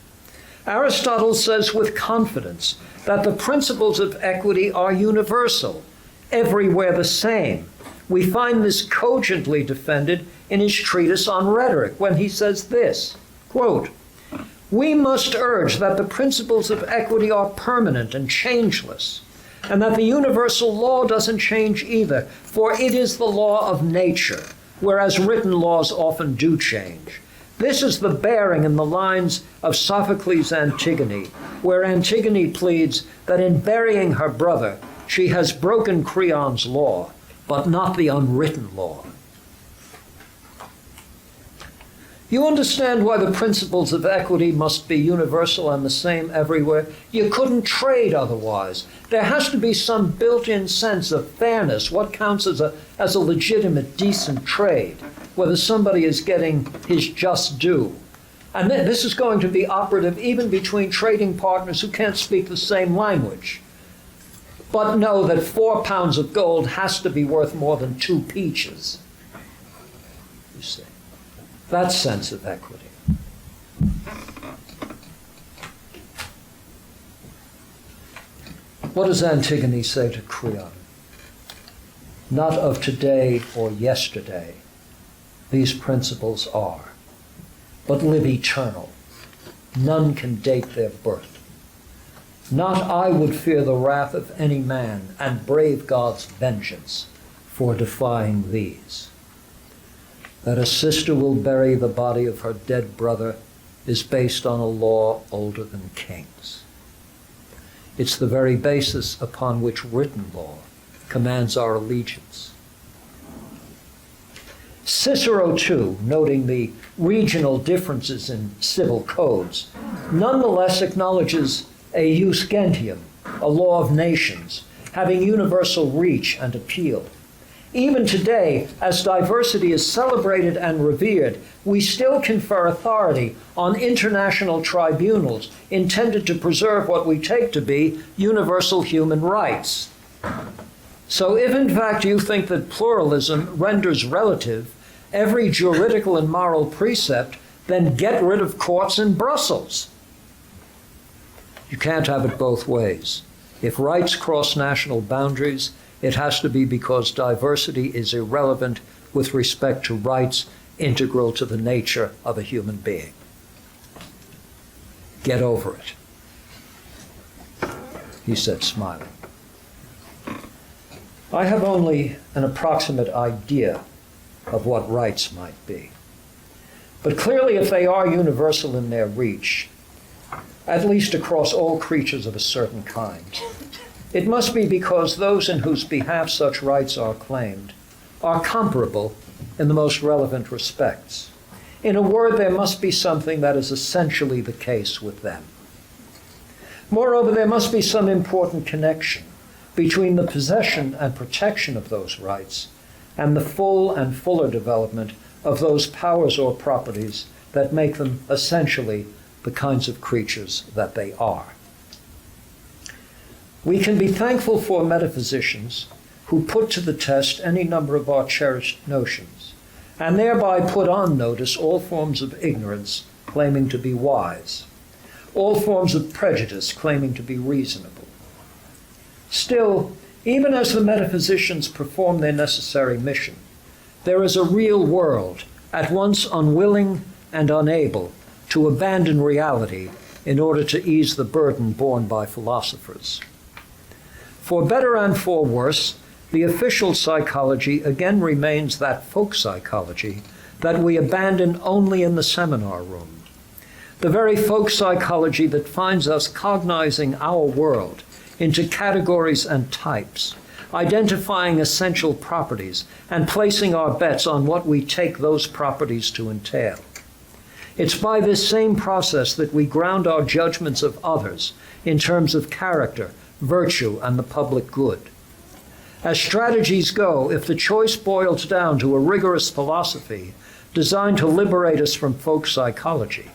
Aristotle says with confidence that the principles of equity are universal, everywhere the same. We find this cogently defended in his treatise on rhetoric when he says this, quote, "We must urge that the principles of equity are permanent and changeless, and that the universal law doesn't change either, for it is the law of nature, whereas written laws often do change. This is the bearing in the lines of Sophocles' Antigone, where Antigone pleads that in burying her brother, she has broken Creon's law, but not the unwritten law." You understand why the principles of equity must be universal and the same everywhere? You couldn't trade otherwise. There has to be some built-in sense of fairness, what counts as a legitimate, decent trade, whether somebody is getting his just due. And this is going to be operative even between trading partners who can't speak the same language, but know that 4 pounds of gold has to be worth more than 2 peaches. You see. That sense of equity. What does Antigone say to Creon? Not of today or yesterday these principles are, but live eternal. None can date their birth. Not I would fear the wrath of any man and brave God's vengeance for defying these. That a sister will bury the body of her dead brother is based on a law older than kings. It's the very basis upon which written law commands our allegiance. Cicero, too, noting the regional differences in civil codes, nonetheless acknowledges a jus gentium, a law of nations, having universal reach and appeal. Even today, as diversity is celebrated and revered, we still confer authority on international tribunals intended to preserve what we take to be universal human rights. So if in fact you think that pluralism renders relative every juridical and moral precept, then get rid of courts in Brussels. You can't have it both ways. If rights cross national boundaries, it has to be because diversity is irrelevant with respect to rights integral to the nature of a human being. Get over it, he said, smiling. I have only an approximate idea of what rights might be. But clearly, if they are universal in their reach, at least across all creatures of a certain kind, it must be because those in whose behalf such rights are claimed are comparable in the most relevant respects. In a word, there must be something that is essentially the case with them. Moreover, there must be some important connection between the possession and protection of those rights and the full and fuller development of those powers or properties that make them essentially the kinds of creatures that they are. We can be thankful for metaphysicians who put to the test any number of our cherished notions, and thereby put on notice all forms of ignorance claiming to be wise, all forms of prejudice claiming to be reasonable. Still, even as the metaphysicians perform their necessary mission, there is a real world, at once unwilling and unable to abandon reality in order to ease the burden borne by philosophers. For better and for worse, the official psychology again remains that folk psychology that we abandon only in the seminar room. The very folk psychology that finds us cognizing our world into categories and types, identifying essential properties, and placing our bets on what we take those properties to entail. It's by this same process that we ground our judgments of others in terms of character, virtue, and the public good. As strategies go, if the choice boils down to a rigorous philosophy designed to liberate us from folk psychology,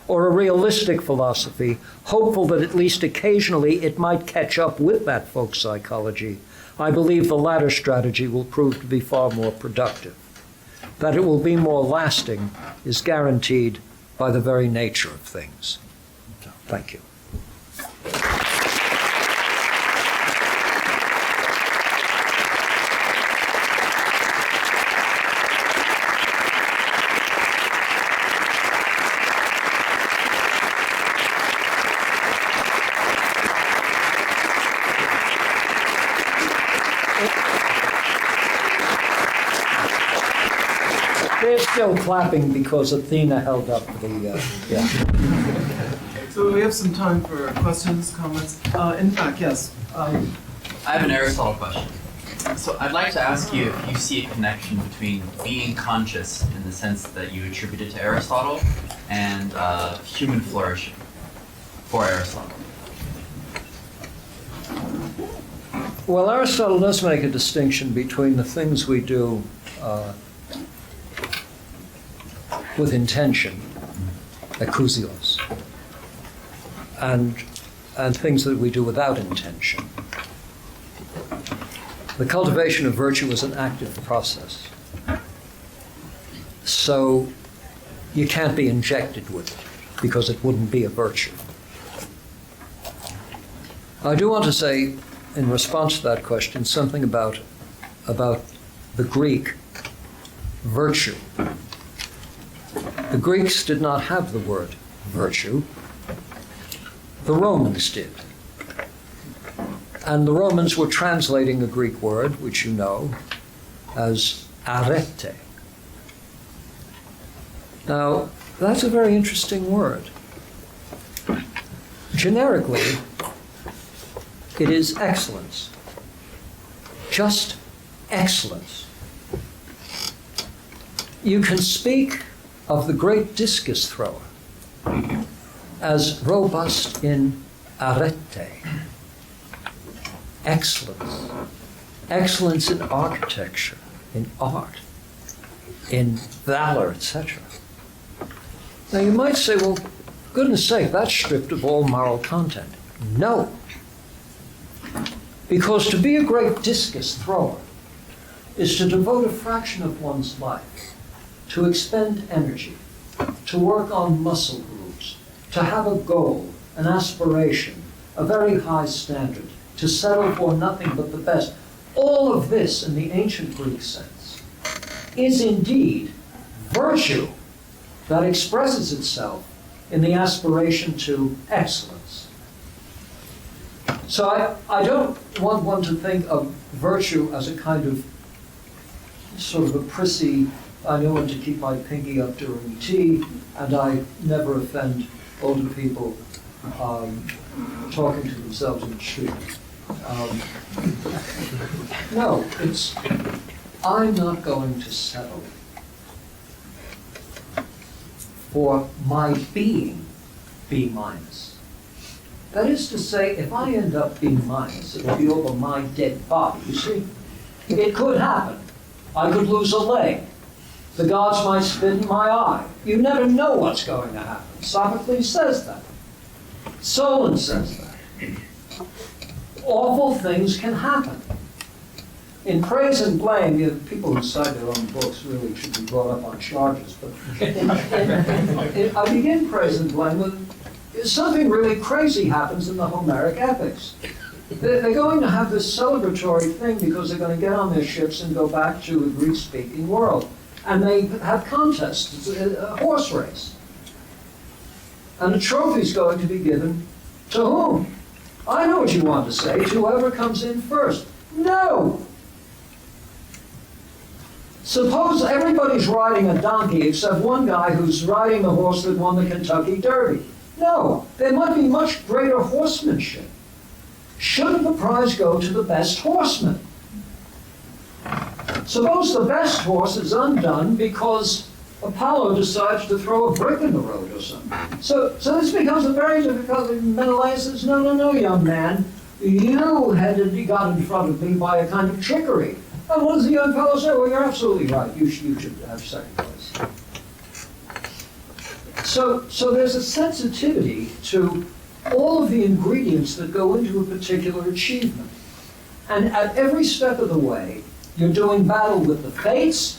or a realistic philosophy, hopeful that at least occasionally it might catch up with that folk psychology, I believe the latter strategy will prove to be far more productive. That it will be more lasting is guaranteed by the very nature of things. Thank you. They're still clapping because Athena held up the, So we have some time for questions, comments. In fact, yes. I have an Aristotle question. So I'd like to ask you if you see a connection between being conscious in the sense that you attribute it to Aristotle and human flourishing for Aristotle. Well, Aristotle does make a distinction between the things we do with intention, ekousios, and things that we do without intention. The cultivation of virtue is an active process. So you can't be injected with it because it wouldn't be a virtue. I do want to say, in response to that question, something about the Greek virtue. The Greeks did not have the word virtue. The Romans did. And the Romans were translating a Greek word, which you know, as arete. Now, That's a very interesting word. Generically, it is excellence. Just excellence. You can speak of the great discus thrower as robust in arete. Excellence. Excellence in architecture, in art, in valor, etc. Now you might say, well, goodness sake, that's stripped of all moral content. No. Because to be a great discus thrower is to devote a fraction of one's life, to expend energy, to work on muscle groups, to have a goal, an aspiration, a very high standard, to settle for nothing but the best. All of this, in the ancient Greek sense, is indeed virtue that expresses itself in the aspiration to excellence. So I don't want one to think of virtue as a kind of sort of a prissy, I know when to keep my pinky up during tea, and I never offend older people talking to themselves in the street. No, it's, I'm not going to settle for my being B minus. That is to say, if I end up B minus, it'll be over my dead body, you see? It could happen. I could lose a leg. The gods might spit in my eye. You never know what's going to happen. Sophocles says that. Solon says that. Awful things can happen. In Praise and Blame, people who cite their own books really should be brought up on charges, but I begin Praise and Blame with something really crazy happens in the Homeric epics. They're going to have this celebratory thing because they're going to get on their ships and go back to a Greek-speaking world. And they have contests, it's a horse race. And a trophy's going to be given to whom? I know what you want to say, to whoever comes in first. No! Suppose everybody's riding a donkey except one guy who's riding the horse that won the Kentucky Derby. No, there might be much greater horsemanship. Shouldn't the prize go to the best horseman? Suppose the best horse is undone because Apollo decides to throw a brick in the road or something. So this becomes a very difficult. Menelaus says, no, young man, you got in front of me by a kind of trickery. And what does the young fellow say? Well, you're absolutely right. You should have second place. So there's a sensitivity to all of the ingredients that go into a particular achievement. And at every step of the way, you're doing battle with the fates,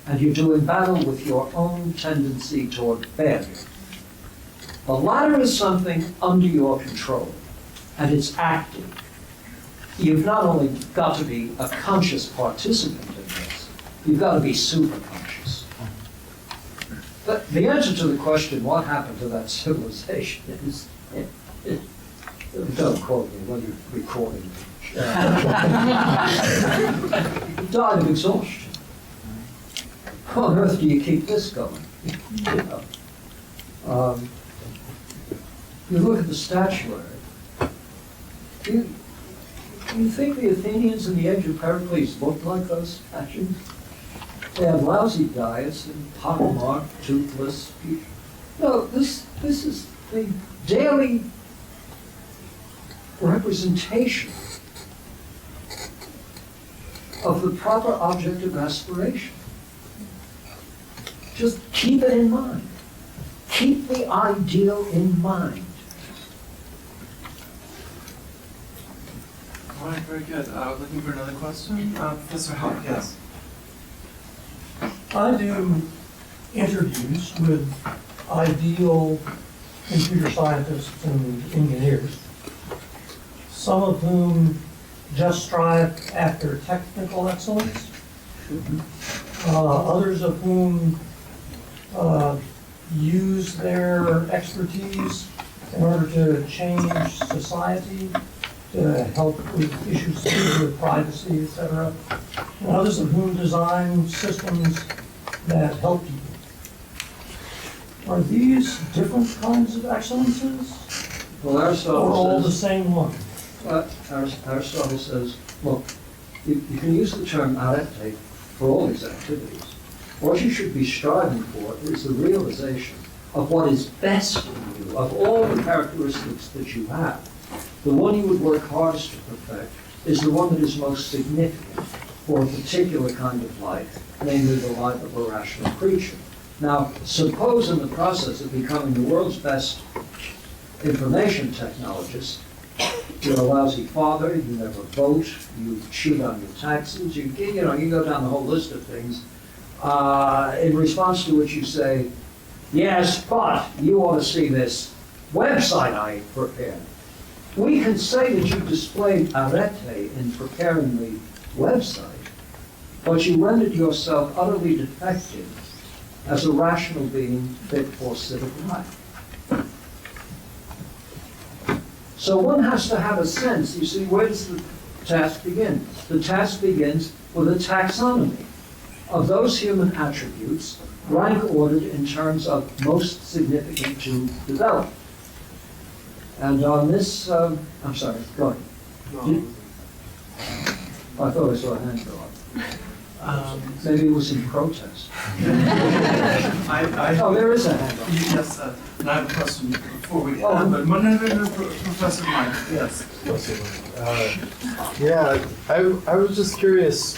and you're doing battle with your own tendency toward failure. The latter is something under your control, and it's active. You've not only got to be a conscious participant in this, you've got to be super conscious. But the answer to the question, what happened to that civilization, is, don't quote me when you're recording. It died of exhaustion. How on earth do you keep this going? You look at the statuary. You think the Athenians in the Age of Pericles looked like those statues? They had lousy diets and pockmarked, toothless people. No, this is the daily representation of the proper object of aspiration. Just keep it in mind. Keep the ideal in mind. All right, very good. Looking for another question? Professor Hauck, yes. I do interviews with ideal computer scientists and engineers, some of whom just strive after technical excellence, others of whom use their expertise in order to change society, to help with issues to do with privacy, etc., and others of whom design systems that help people. Are these different kinds of excellences, Well, or all Aristotle the says, same one? Aristotle says, look, you can use the term arete for all these activities. What you should be striving for is the realization of what is best in you, of all the characteristics that you have. The one you would work hardest to perfect is the one that is most significant for a particular kind of life, namely the life of a rational creature. Now, suppose in the process of becoming the world's best information technologist, you're a lousy father, you never vote, you cheat on your taxes, you go down the whole list of things, in response to which you say, yes, but you ought to see this website I prepared. We can say that you displayed arete in preparing the website, but you rendered yourself utterly defective as a rational being fit for civic life. So one has to have a sense, you see, where does the task begin? The task begins with a taxonomy of those human attributes, rank ordered in terms of most significant to develop. And on this, I'm sorry, go ahead. I thought I saw a hand go up. Maybe it was in protest. Oh, there is a hand up. Yes, and I have a question before we Oh. end, but Professor Mike, yes. I was just curious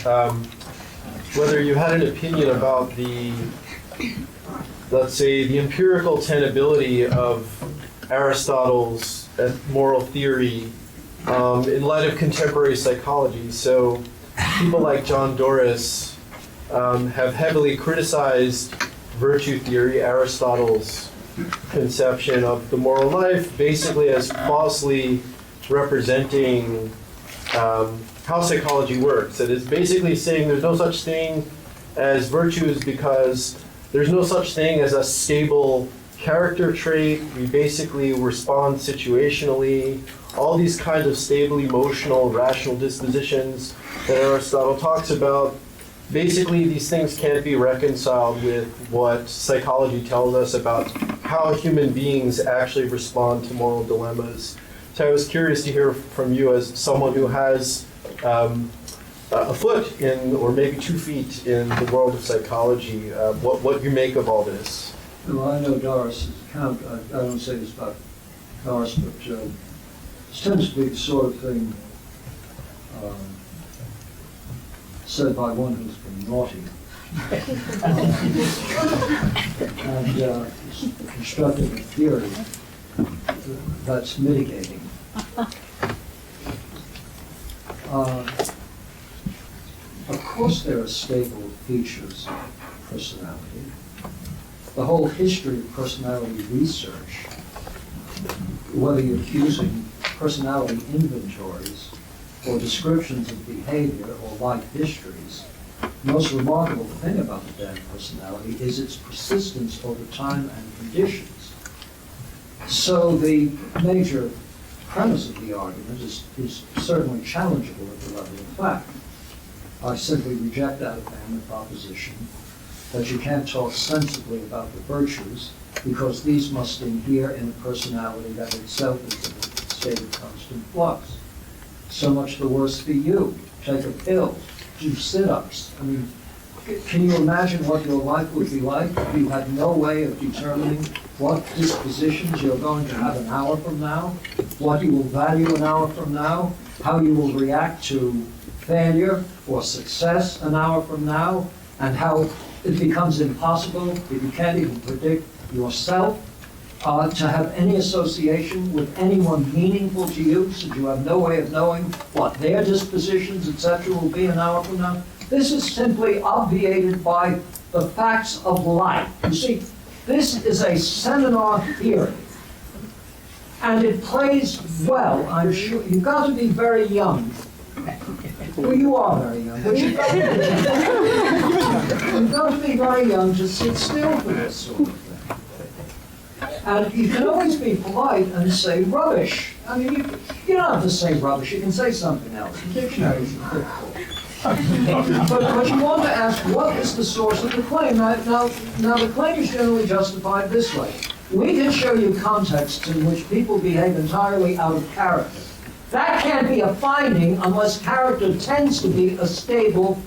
whether you had an opinion about the, let's say, the empirical tenability of Aristotle's moral theory in light of contemporary psychology. So people like John Doris have heavily criticized virtue theory, Aristotle's conception of the moral life, basically as falsely representing how psychology works. It is basically saying there's no such thing as virtues because there's no such thing as a stable character trait. We basically respond situationally. All these kinds of stable, emotional, rational dispositions that Aristotle talks about, basically these things can't be reconciled with what psychology tells us about how human beings actually respond to moral dilemmas. So I was curious to hear from you as someone who has a foot in, or maybe 2 feet in the world of psychology, what you make of all this. Well, I know Doris' account. I don't say this about Doris, but this tends to be the sort of thing said by one who's been naughty. And constructing a theory that's mitigating. Of course there are stable features of personality. The whole history of personality research, whether you're using personality inventories or descriptions of behavior or life histories, the most remarkable thing about the damn personality is its persistence over time and conditions. So the major premise of the argument is certainly challengeable at the level of fact. I simply reject out of hand the proposition that you can't talk sensibly about the virtues because these must inhere in a personality that itself is in a state of constant flux. So much the worse for you. Take a pill, do sit-ups. I mean, can you imagine what your life would be like if you had no way of determining what dispositions you're going to have an hour from now, what you will value an hour from now, how you will react to failure or success an hour from now, and how it becomes impossible, if you can't even predict yourself, to have any association with anyone meaningful to you, since you have no way of knowing what their dispositions, etc., will be an hour from now. This is simply obviated by the facts of life. You see, this is a seminar theory, and it plays well, I'm sure. You've got to be very young. Well, you are very young, but you've got to be very young to sit still for this sort of thing. And you can always be polite and say rubbish. I mean, you don't have to say rubbish. You can say something else. The dictionary is difficult. But you want to ask, what is the source of the claim? Now, the claim is generally justified this way. We can show you contexts in which people behave entirely out of character. That can't be a finding unless character tends to be a stable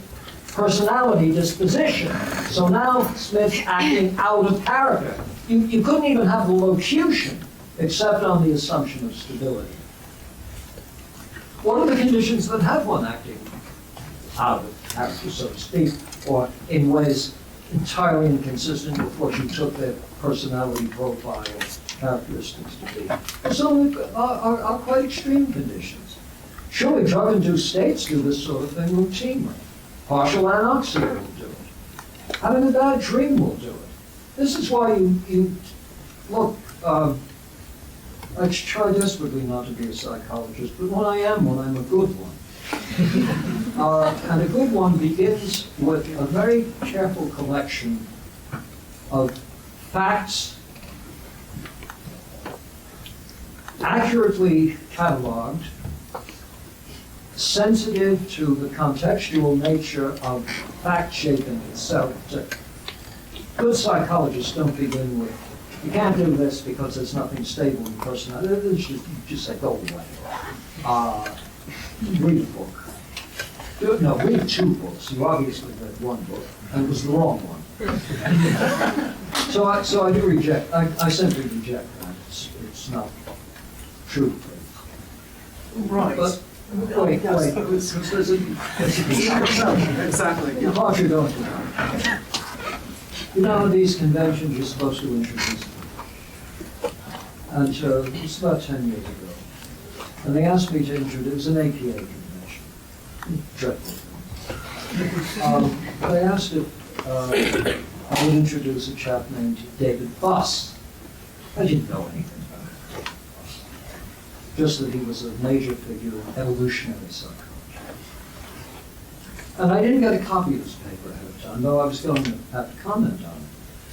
personality disposition. So now Smith's acting out of character. You couldn't even have the locution except on the assumption of stability. What are the conditions that have one acting out of character, so to speak, or in ways entirely inconsistent with what you took their personality profile characteristics to be? Some are quite extreme conditions. Surely drug-induced states do this sort of thing routinely. Partial anoxia will do it. Having a bad dream will do it. This is why you look, I try desperately not to be a psychologist, but when I am one, I'm a good one. And a good one begins with a very careful collection of facts, accurately cataloged, sensitive to the contextual nature of fact-shaping itself. Good psychologists don't begin with, you can't do this because there's nothing stable in personality. You just say, go away. Read a book. No, read 2 books. You obviously read 1 book, and it was the wrong one. So I do reject, I simply reject that. It's not true. Right. But wait, because there's a Exactly. how far you going to that? You know, these conventions you're supposed to introduce them. And so it's about 10 years ago. And they asked me to introduce an APA convention. Dreadful thing. They asked if I would introduce a chap named David Buss. I didn't know anything about it. Just that he was a major figure in evolutionary psychology. And I didn't get a copy of his paper ahead of time, though I was going to have to comment on it.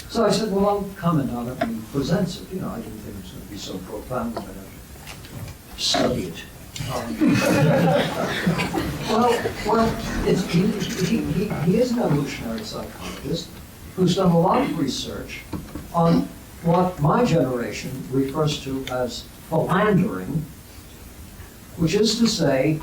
So I said, well, I'll comment on it when he presents it. You know, I didn't think it was going to be so profound that I'd study it. He is an evolutionary psychologist who's done a lot of research on what my generation refers to as philandering, which is to say,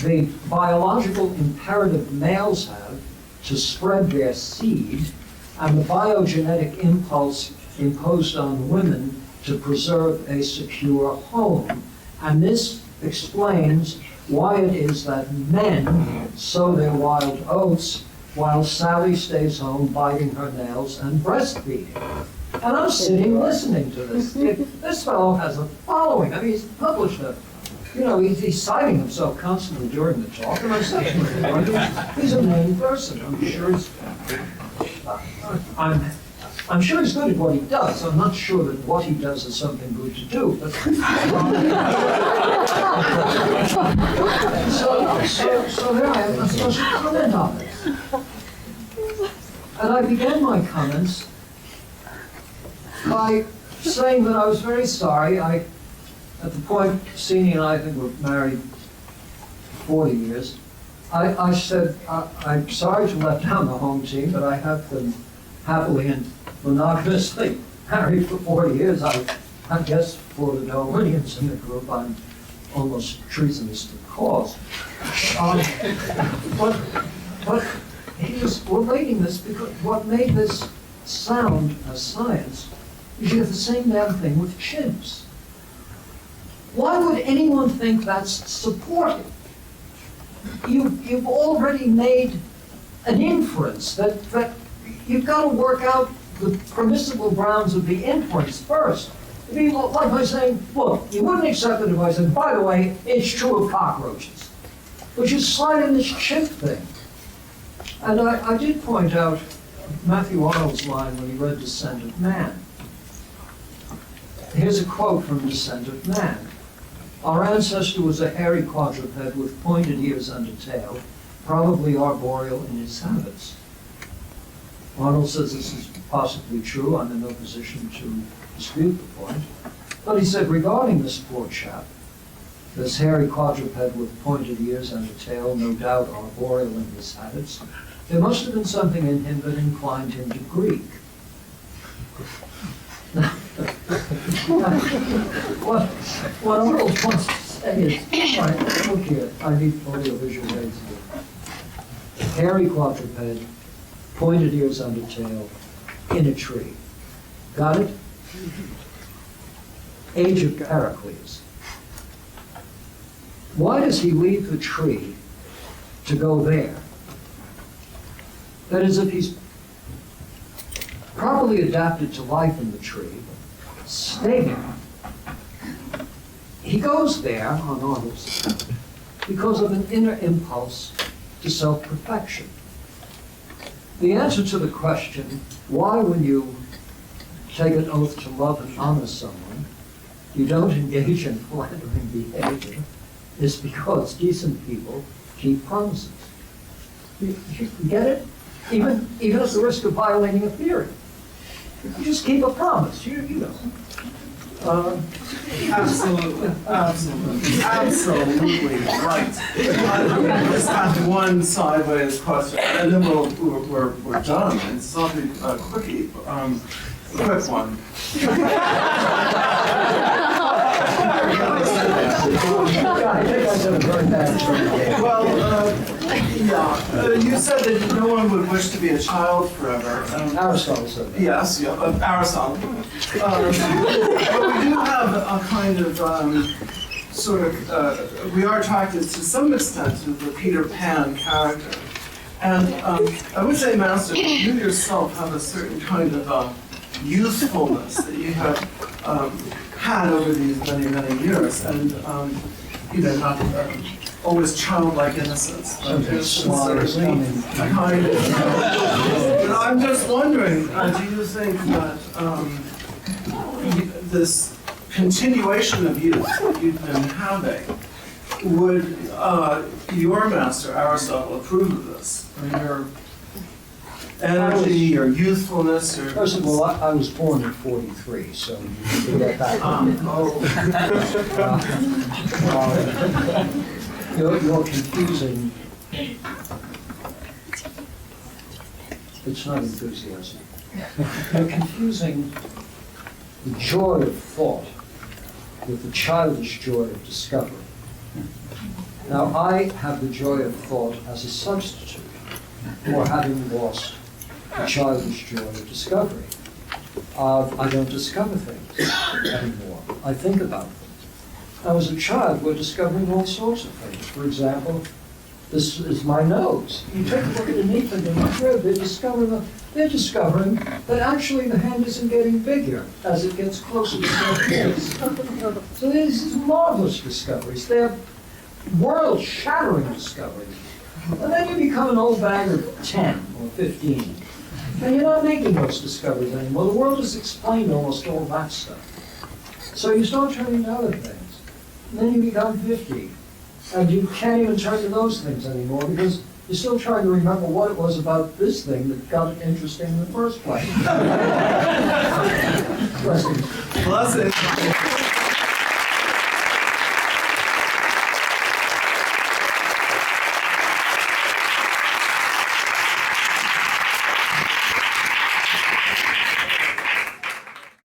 the biological imperative males have to spread their seed and the biogenetic impulse imposed on women to preserve a secure home. And this explains why it is that men sow their wild oats while Sally stays home biting her nails and breastfeeding. And I'm sitting listening to this. This fellow has a following. I mean, he's published a, you know, he's citing himself constantly during the talk, and I'm sitting with him. He's a main person. I'm sure he's good at what he does. I'm not sure that what he does is something good to do. But so there I am. I'm supposed to comment on it. And I began my comments by saying that I was very sorry. At the point, Sini and I think were married 40 years. I said, I'm sorry to let down the home team, but I have been happily and monogamously married for 40 years. I guess for the Darwinians in the group, I'm almost treasonous to the cause. But he was relating this because what made this sound as science is you have the same damn thing with chimps. Why would anyone think that's supported? You've already made an inference that you've got to work out the permissible grounds of the inference first. It'd be like by saying, look, you wouldn't accept it if I said, by the way, it's true of cockroaches. Which is sliding this chimp thing. And I did point out Matthew Arnold's line when he read Descent of Man. Here's a quote from Descent of Man. Our ancestor was a hairy quadruped with pointed ears and a tail, probably arboreal in his habits. Arnold says this is possibly true. I'm in no position to dispute the point. But he said, regarding this poor chap, This hairy quadruped with pointed ears and a tail, no doubt arboreal in his habits, there must have been something in him that inclined him to Greek. What Arnold wants to say is, all right, look here, I need audiovisual aids here. Hairy quadruped, pointed ears and a tail, in a tree. Got it? Age of Pericles. Why does he leave the tree to go there? That is, if he's properly adapted to life in the tree, stay there. He goes there, on Arnold's account, because of an inner impulse to self-perfection. The answer to the question, why when you take an oath to love and honor someone, you don't engage in philandering behavior, is because decent people keep promises. You get it? Even at the risk of violating a theory. You just keep a promise, you know. Absolutely, absolutely right. I'm going to just ask one sideways question, and then we're done. It's not a quickie, quick one. Well, yeah, you said that no one would wish to be a child forever. Aristotle said that. Yes, yeah, Aristotle. But we do have a kind of we are attracted to some extent to the Peter Pan character. And I would say, Master, you yourself have a certain kind of youthfulness that you have had over these many, many years. And, not always childlike innocence. But there's certainly a kind of, but I'm just wondering, do you think that this continuation of youth that you've been having, would your master, Aristotle, approve of this? I mean, your energy, your youthfulness, your... First of all, I was born in 43, so you can get that. You're confusing. It's not enthusiasm. You're confusing the joy of thought with the childish joy of discovery. Now, I have the joy of thought as a substitute for having lost the childish joy of discovery. I don't discover things anymore. I think about them. Now, as a child, we're discovering all sorts of things. For example, this is my nose. You take a look at the neat thing in my rib, they're discovering that actually the hand isn't getting bigger as it gets closer to their face. So these are marvelous discoveries. They're world-shattering discoveries. And then you become an old bag of 10 or 15. And you're not making those discoveries anymore. The world has explained almost all that stuff. So you start turning to other things. And then you become 50. And you can't even turn to those things anymore because you're still trying to remember what it was about this thing that got it interesting in the first place. Blessings. Blessings.